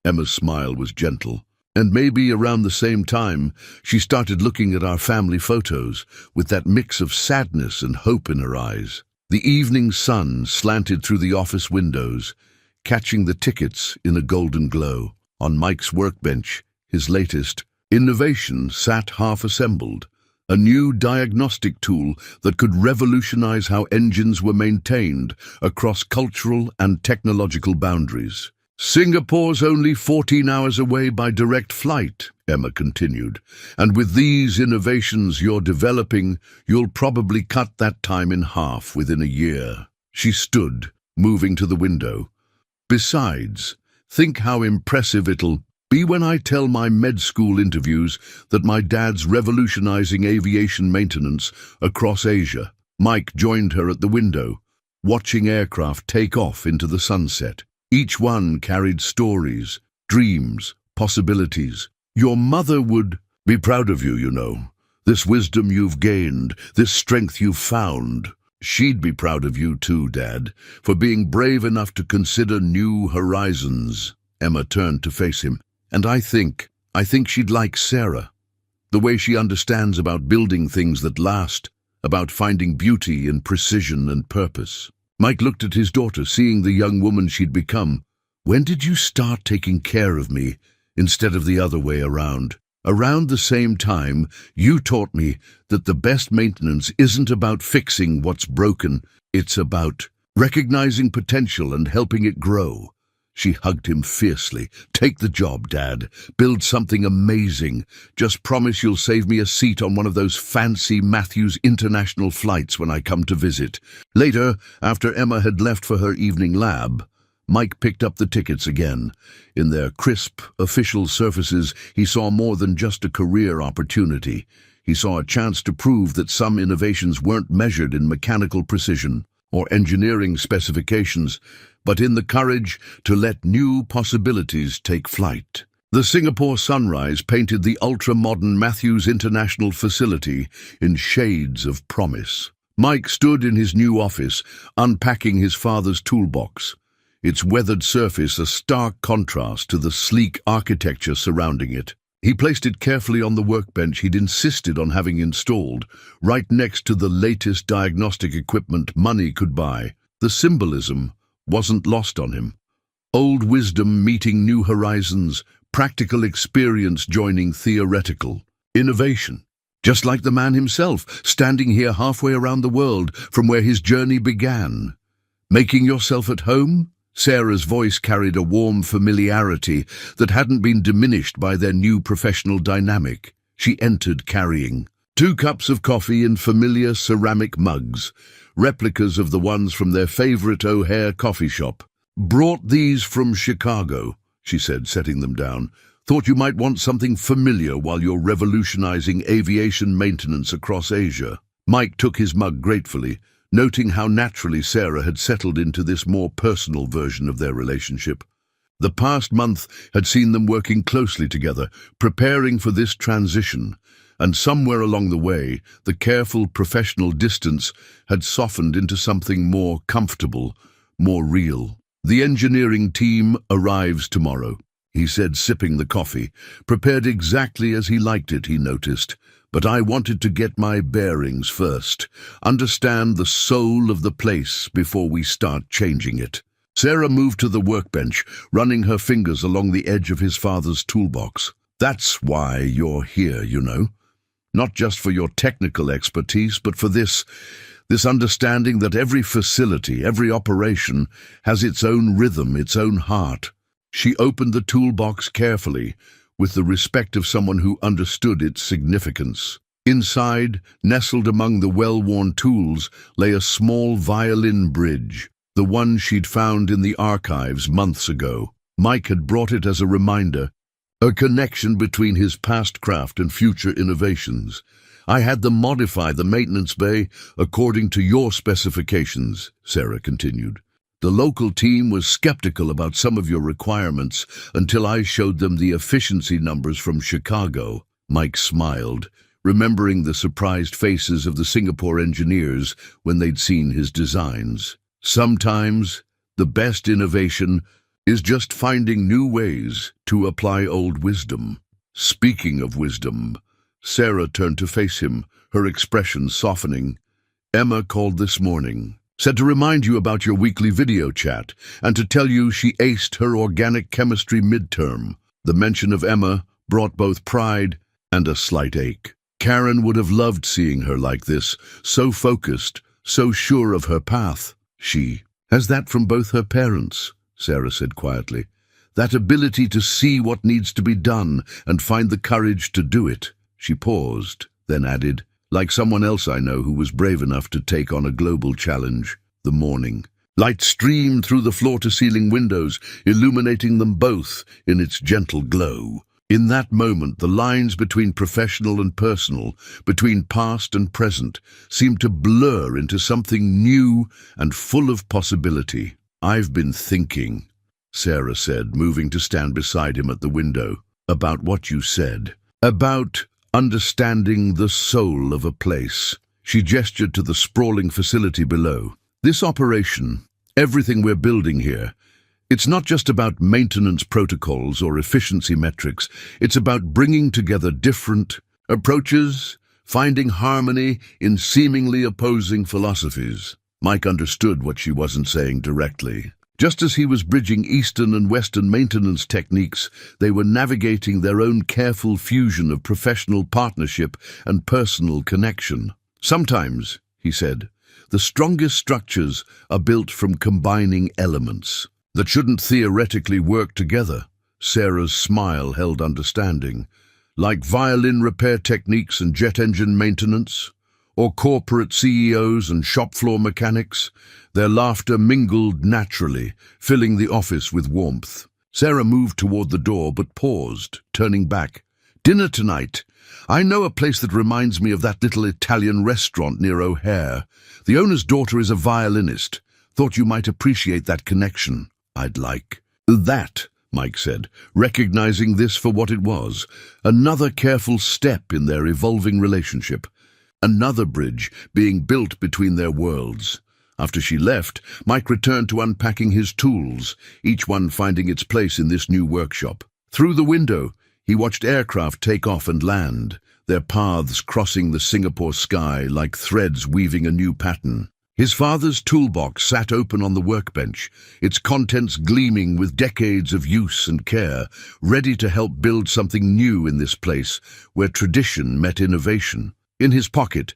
Emma's smile was gentle. "And maybe around the same time, she started looking at our family photos with that mix of sadness and hope in her eyes." The evening sun slanted through the office windows, catching the tickets in a golden glow. On Mike's workbench, his latest innovation sat half-assembled. A new diagnostic tool that could revolutionize how engines were maintained across cultural and technological boundaries. "Singapore's only 14 hours away by direct flight," Emma continued, "and with these innovations you're developing, you'll probably cut that time in half within a year." She stood, moving to the window. "Besides, think how impressive it'll be when I tell my med school interviews that my dad's revolutionizing aviation maintenance across Asia." Mike joined her at the window, watching aircraft take off into the sunset. Each one carried stories, dreams, possibilities. "Your mother would be proud of you, you know. This wisdom you've gained, this strength you've found. She'd be proud of you too, Dad, for being brave enough to consider new horizons." Emma turned to face him. "And I think she'd like Sarah. The way she understands about building things that last, about finding beauty in precision and purpose." Mike looked at his daughter, seeing the young woman she'd become. "When did you start taking care of me instead of the other way around?" "Around the same time, you taught me that the best maintenance isn't about fixing what's broken, it's about recognizing potential and helping it grow." She hugged him fiercely. "Take the job, Dad. Build something amazing. Just promise you'll save me a seat on one of those fancy Matthews international flights when I come to visit." Later, after Emma had left for her evening lab, Mike picked up the tickets again. In their crisp, official surfaces, he saw more than just a career opportunity. He saw a chance to prove that some innovations weren't measured in mechanical precision or engineering specifications, but in the courage to let new possibilities take flight. The Singapore sunrise painted the ultra-modern Matthews International facility in shades of promise. Mike stood in his new office, unpacking his father's toolbox, its weathered surface a stark contrast to the sleek architecture surrounding it. He placed it carefully on the workbench he'd insisted on having installed, right next to the latest diagnostic equipment money could buy. The symbolism wasn't lost on him. Old wisdom meeting new horizons, practical experience joining theoretical innovation. Just like the man himself, standing here halfway around the world from where his journey began. "Making yourself at home?" Sarah's voice carried a warm familiarity that hadn't been diminished by their new professional dynamic. She entered carrying 2 cups of coffee in familiar ceramic mugs, replicas of the ones from their favorite O'Hare coffee shop. "Brought these from Chicago," she said, setting them down. "Thought you might want something familiar while you're revolutionizing aviation maintenance across Asia." Mike took his mug gratefully, noting how naturally Sarah had settled into this more personal version of their relationship. The past month had seen them working closely together, preparing for this transition, and somewhere along the way, the careful professional distance had softened into something more comfortable, more real. "The engineering team arrives tomorrow," he said, sipping the coffee. "Prepared exactly as he liked it, he noticed. But I wanted to get my bearings first, understand the soul of the place before we start changing it." Sarah moved to the workbench, running her fingers along the edge of his father's toolbox. "That's why you're here, you know. Not just for your technical expertise, but for this understanding that every facility, every operation, has its own rhythm, its own heart." She opened the toolbox carefully, with the respect of someone who understood its significance. Inside, nestled among the well-worn tools, lay a small violin bridge, the one she'd found in the archives months ago. Mike had brought it as a reminder, a connection between his past craft and future innovations. "I had them modify the maintenance bay according to your specifications," Sarah continued. "The local team was skeptical about some of your requirements until I showed them the efficiency numbers from Chicago." Mike smiled, remembering the surprised faces of the Singapore engineers when they'd seen his designs. Sometimes, the best innovation is just finding new ways to apply old wisdom. Speaking of wisdom, Sarah turned to face him, her expression softening. "Emma called this morning. Said to remind you about your weekly video chat and to tell you she aced her organic chemistry midterm." The mention of Emma brought both pride and a slight ache. Karen would have loved seeing her like this, so focused, so sure of her path. "She has that from both her parents," Sarah said quietly. "That ability to see what needs to be done and find the courage to do it." She paused, then added, "Like someone else I know who was brave enough to take on a global challenge." The morning. Light streamed through the floor-to-ceiling windows, illuminating them both in its gentle glow. In that moment, the lines between professional and personal, between past and present, seemed to blur into something new and full of possibility. "I've been thinking," Sarah said, moving to stand beside him at the window, "about what you said. About understanding the soul of a place." She gestured to the sprawling facility below. "This operation, everything we're building here, it's not just about maintenance protocols or efficiency metrics. It's about bringing together different approaches, finding harmony in seemingly opposing philosophies." Mike understood what she wasn't saying directly. Just as he was bridging Eastern and Western maintenance techniques, they were navigating their own careful fusion of professional partnership and personal connection. "Sometimes," he said, "the strongest structures are built from combining elements that shouldn't theoretically work together." Sarah's smile held understanding. "Like violin repair techniques and jet engine maintenance, or corporate CEOs and shop floor mechanics, their laughter mingled naturally, filling the office with warmth." Sarah moved toward the door but paused, turning back. "Dinner tonight. I know a place that reminds me of that little Italian restaurant near O'Hare. The owner's daughter is a violinist. Thought you might appreciate that connection." "I'd like that," Mike said, recognizing this for what it was, another careful step in their evolving relationship. Another bridge being built between their worlds. After she left, Mike returned to unpacking his tools, each one finding its place in this new workshop. Through the window, he watched aircraft take off and land, their paths crossing the Singapore sky like threads weaving a new pattern. His father's toolbox sat open on the workbench, its contents gleaming with decades of use and care, ready to help build something new in this place where tradition met innovation. In his pocket,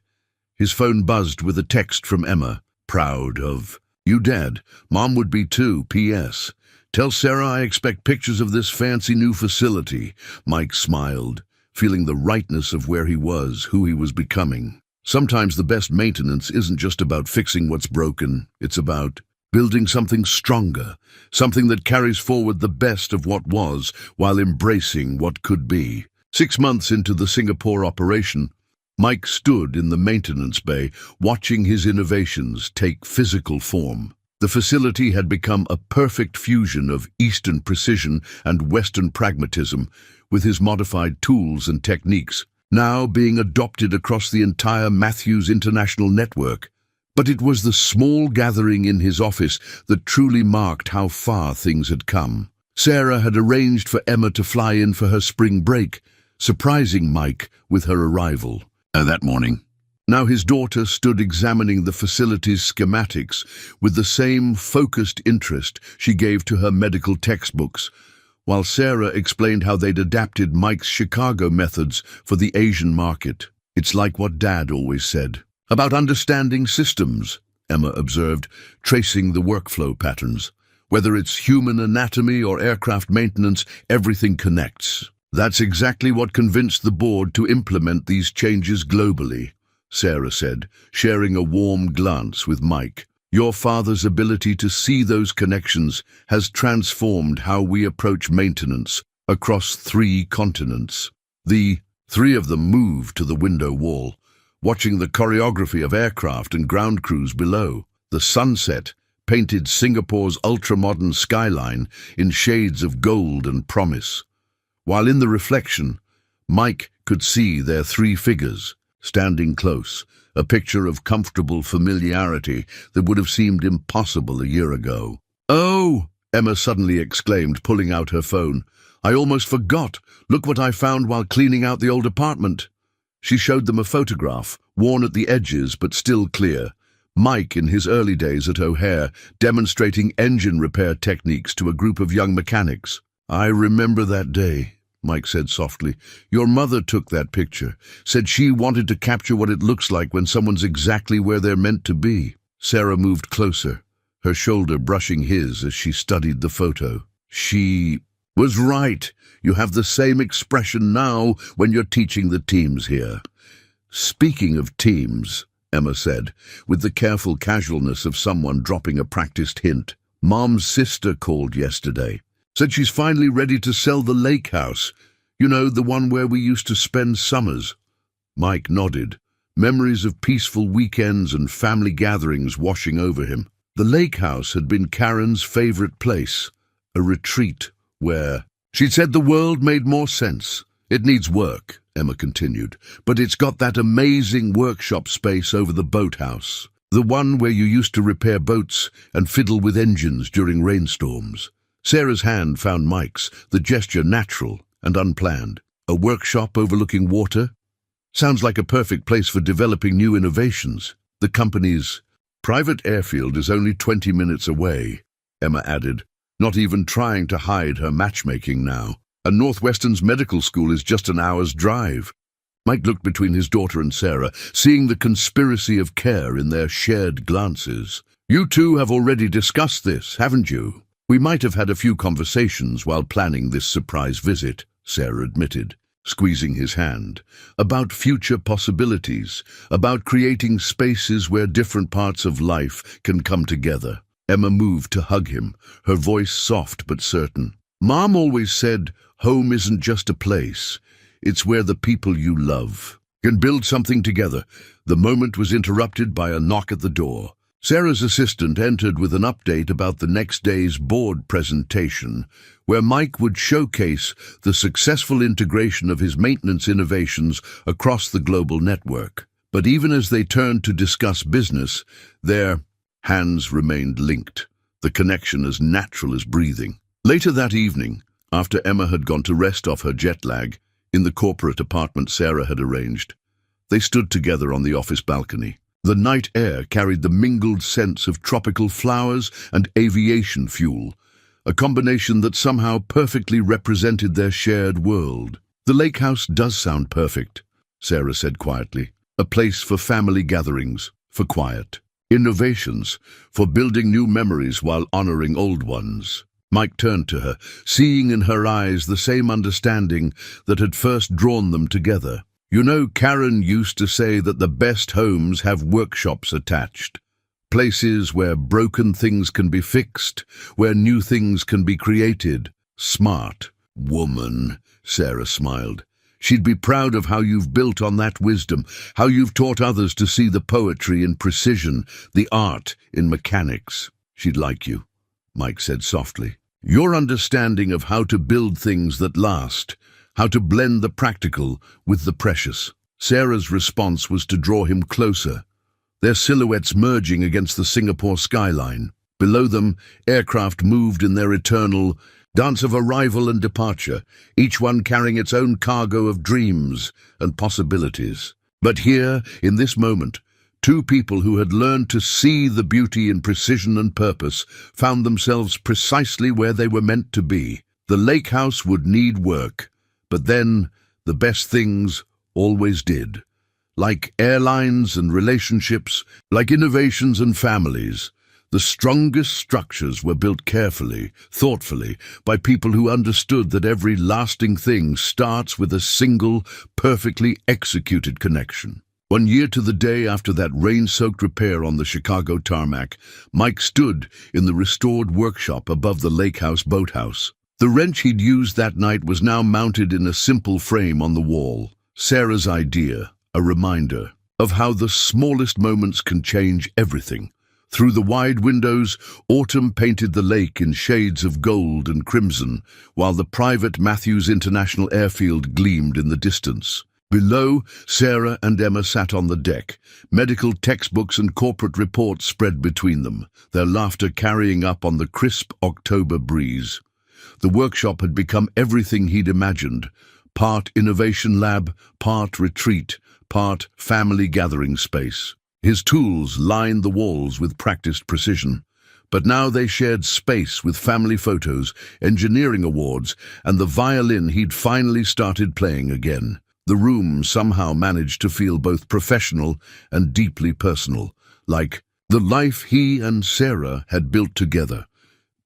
his phone buzzed with a text from Emma, proud of You dead. Mom would be too. P.S. Tell Sarah I expect pictures of this fancy new facility. Mike smiled, feeling the rightness of where he was, who he was becoming. Sometimes the best maintenance isn't just about fixing what's broken. It's about building something stronger, something that carries forward the best of what was while embracing what could be. 6 months into the Singapore operation, Mike stood in the maintenance bay, watching his innovations take physical form. The facility had become a perfect fusion of Eastern precision and Western pragmatism, with his modified tools and techniques now being adopted across the entire Matthews International network. But it was the small gathering in his office that truly marked how far things had come. Sarah had arranged for Emma to fly in for her spring break, surprising Mike with her arrival that morning. Now his daughter stood examining the facility's schematics with the same focused interest she gave to her medical textbooks, while Sarah explained how they'd adapted Mike's Chicago methods for the Asian market. It's like what Dad always said about understanding systems, Emma observed, tracing the workflow patterns. Whether it's human anatomy or aircraft maintenance, everything connects. That's exactly what convinced the board to implement these changes globally, Sarah said, sharing a warm glance with Mike. Your father's ability to see those connections has transformed how we approach maintenance across 3 continents. The 3 of them moved to the window wall, watching the choreography of aircraft and ground crews below. The sunset painted Singapore's ultra-modern skyline in shades of gold and promise, while in the reflection, Mike could see their 3 figures, standing close, a picture of comfortable familiarity that would have seemed impossible a year ago. "Oh!" Emma suddenly exclaimed, pulling out her phone. "I almost forgot. Look what I found while cleaning out the old apartment." She showed them a photograph, worn at the edges but still clear. Mike in his early days at O'Hare, demonstrating engine repair techniques to a group of young mechanics. "I remember that day," Mike said softly. "Your mother took that picture, said she wanted to capture what it looks like when someone's exactly where they're meant to be." Sarah moved closer, her shoulder brushing his as she studied the photo. "She was right. You have the same expression now when you're teaching the teams here." "Speaking of teams," Emma said, with the careful casualness of someone dropping a practiced hint, "Mom's sister called yesterday. Said she's finally ready to sell the lake house. You know, the one where we used to spend summers." Mike nodded, memories of peaceful weekends and family gatherings washing over him. The lake house had been Karen's favorite place, a retreat where she'd said the world made more sense. "It needs work," Emma continued, "but it's got that amazing workshop space over the boathouse, the one where you used to repair boats and fiddle with engines during rainstorms." Sarah's hand found Mike's, the gesture natural and unplanned. "A workshop overlooking water? Sounds like a perfect place for developing new innovations. The company's private airfield is only 20 minutes away," Emma added, not even trying to hide her matchmaking now. "And Northwestern's medical school is just an hour's drive." Mike looked between his daughter and Sarah, seeing the conspiracy of care in their shared glances. "You two have already discussed this, haven't you?" "We might have had a few conversations while planning this surprise visit," Sarah admitted, squeezing his hand, "about future possibilities, about creating spaces where different parts of life can come together." Emma moved to hug him, her voice soft but certain. "Mom always said, home isn't just a place. It's where the people you love can build something together." The moment was interrupted by a knock at the door. Sarah's assistant entered with an update about the next day's board presentation, where Mike would showcase the successful integration of his maintenance innovations across the global network. But even as they turned to discuss business, their hands remained linked, the connection as natural as breathing. Later that evening, after Emma had gone to rest off her jet lag, in the corporate apartment Sarah had arranged, they stood together on the office balcony. The night air carried the mingled scents of tropical flowers and aviation fuel, a combination that somehow perfectly represented their shared world. "The lake house does sound perfect," Sarah said quietly. "A place for family gatherings, for quiet." Innovations for building new memories while honoring old ones. Mike turned to her, seeing in her eyes the same understanding that had first drawn them together. You know, Karen used to say that the best homes have workshops attached. Places where broken things can be fixed, where new things can be created. Smart woman, Sarah smiled. She'd be proud of how you've built on that wisdom, how you've taught others to see the poetry in precision, the art in mechanics. She'd like you, Mike said softly. Your understanding of how to build things that last, how to blend the practical with the precious. Sarah's response was to draw him closer, their silhouettes merging against the Singapore skyline. Below them, aircraft moved in their eternal dance of arrival and departure, each one carrying its own cargo of dreams and possibilities. But here, in this moment, two people who had learned to see the beauty in precision and purpose found themselves precisely where they were meant to be. The lake house would need work, but then the best things always did. Like airlines and relationships, like innovations and families, the strongest structures were built carefully, thoughtfully, by people who understood that every lasting thing starts with a single, perfectly executed connection. 1 year to the day after that rain-soaked repair on the Chicago tarmac, Mike stood in the restored workshop above the lake house boathouse. The wrench he'd used that night was now mounted in a simple frame on the wall. Sarah's idea, a reminder of how the smallest moments can change everything. Through the wide windows, autumn painted the lake in shades of gold and crimson, while the private Matthews International Airfield gleamed in the distance. Below, Sarah and Emma sat on the deck, medical textbooks and corporate reports spread between them, their laughter carrying up on the crisp October breeze. The workshop had become everything he'd imagined, part innovation lab, part retreat, part family gathering space. His tools lined the walls with practiced precision, but now they shared space with family photos, engineering awards, and the violin he'd finally started playing again. The room somehow managed to feel both professional and deeply personal, like the life he and Sarah had built together.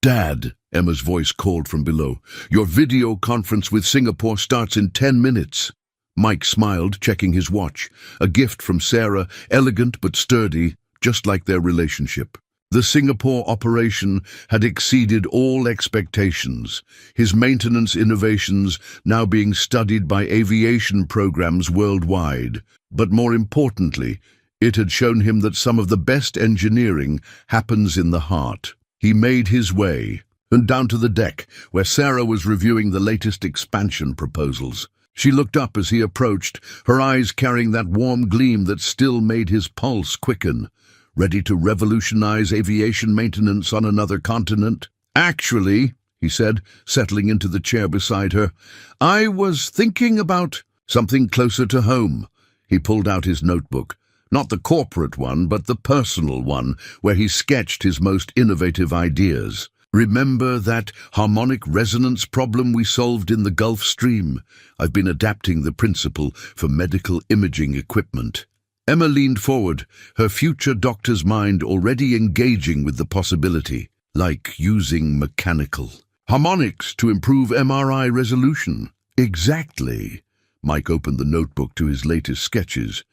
"Dad," Emma's voice called from below, "your video conference with Singapore starts in 10 minutes. Mike smiled, checking his watch. A gift from Sarah, elegant but sturdy, just like their relationship. The Singapore operation had exceeded all expectations, his maintenance innovations now being studied by aviation programs worldwide. But more importantly, it had shown him that some of the best engineering happens in the heart. He made his way, and down to the deck, where Sarah was reviewing the latest expansion proposals. She looked up as he approached, her eyes carrying that warm gleam that still made his pulse quicken. Ready to revolutionize aviation maintenance on another continent? "Actually," he said, settling into the chair beside her, "I was thinking about something closer to home." He pulled out his notebook. Not the corporate one, but the personal one, where he sketched his most innovative ideas. "Remember that harmonic resonance problem we solved in the Gulf Stream? I've been adapting the principle for medical imaging equipment." Emma leaned forward, her future doctor's mind already engaging with the possibility, like using mechanical harmonics to improve MRI resolution. "Exactly." Mike opened the notebook to his latest sketches.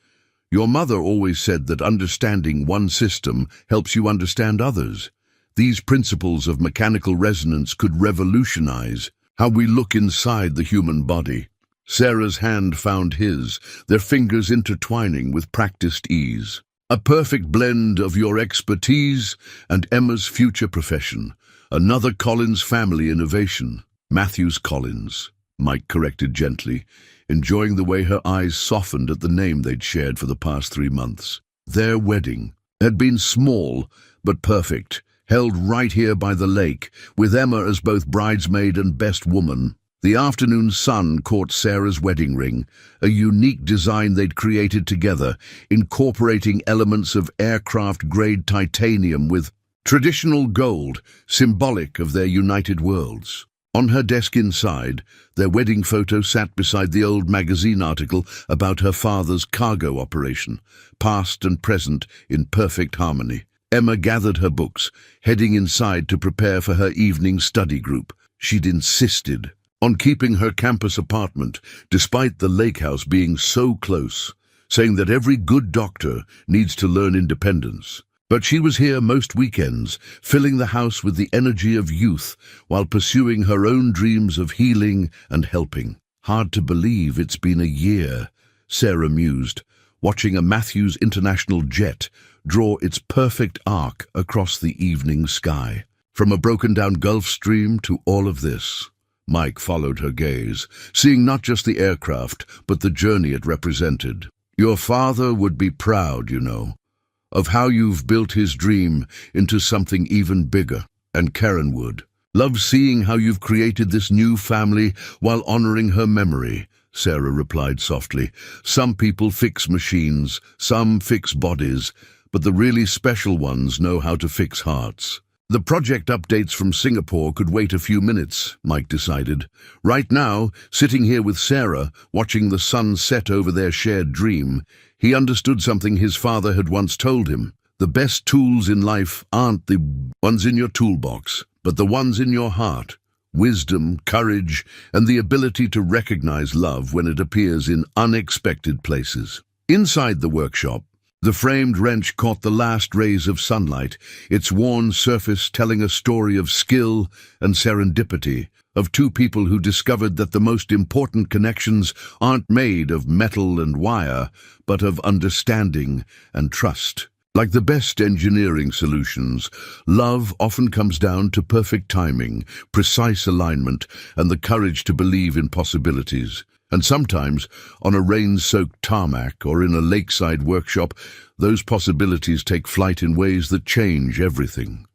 "Your mother always said that understanding one system helps you understand others. These principles of mechanical resonance could revolutionize how we look inside the human body." Sarah's hand found his, their fingers intertwining with practiced ease. "A perfect blend of your expertise and Emma's future profession. Another Collins family innovation." "Matthews Collins," Mike corrected gently, enjoying the way her eyes softened at the name they'd shared for the past 3 months. Their wedding had been small but perfect, held right here by the lake, with Emma as both bridesmaid and best woman. The afternoon sun caught Sarah's wedding ring, a unique design they'd created together, incorporating elements of aircraft-grade titanium with traditional gold, symbolic of their united worlds. On her desk inside, their wedding photo sat beside the old magazine article about her father's cargo operation, past and present in perfect harmony. Emma gathered her books, heading inside to prepare for her evening study group. She'd insisted on keeping her campus apartment, despite the lake house being so close, saying that every good doctor needs to learn independence. But she was here most weekends, filling the house with the energy of youth while pursuing her own dreams of healing and helping. Hard to believe it's been a year, Sarah mused, watching a Matthews International jet draw its perfect arc across the evening sky. From a broken-down Gulf Stream to all of this. Mike followed her gaze, seeing not just the aircraft, but the journey it represented. Your father would be proud, you know, of how you've built his dream into something even bigger. And Karen would love seeing how you've created this new family while honoring her memory, Sarah replied softly. Some people fix machines, some fix bodies, but the really special ones know how to fix hearts. The project updates from Singapore could wait a few minutes, Mike decided. Right now, sitting here with Sarah, watching the sun set over their shared dream, he understood something his father had once told him. The best tools in life aren't the ones in your toolbox, but the ones in your heart. Wisdom, courage, and the ability to recognize love when it appears in unexpected places. Inside the workshop, the framed wrench caught the last rays of sunlight, its worn surface telling a story of skill and serendipity, of two people who discovered that the most important connections aren't made of metal and wire, but of understanding and trust. Like the best engineering solutions, love often comes down to perfect timing, precise alignment, and the courage to believe in possibilities. And sometimes, on a rain-soaked tarmac or in a lakeside workshop, those possibilities take flight in ways that change everything.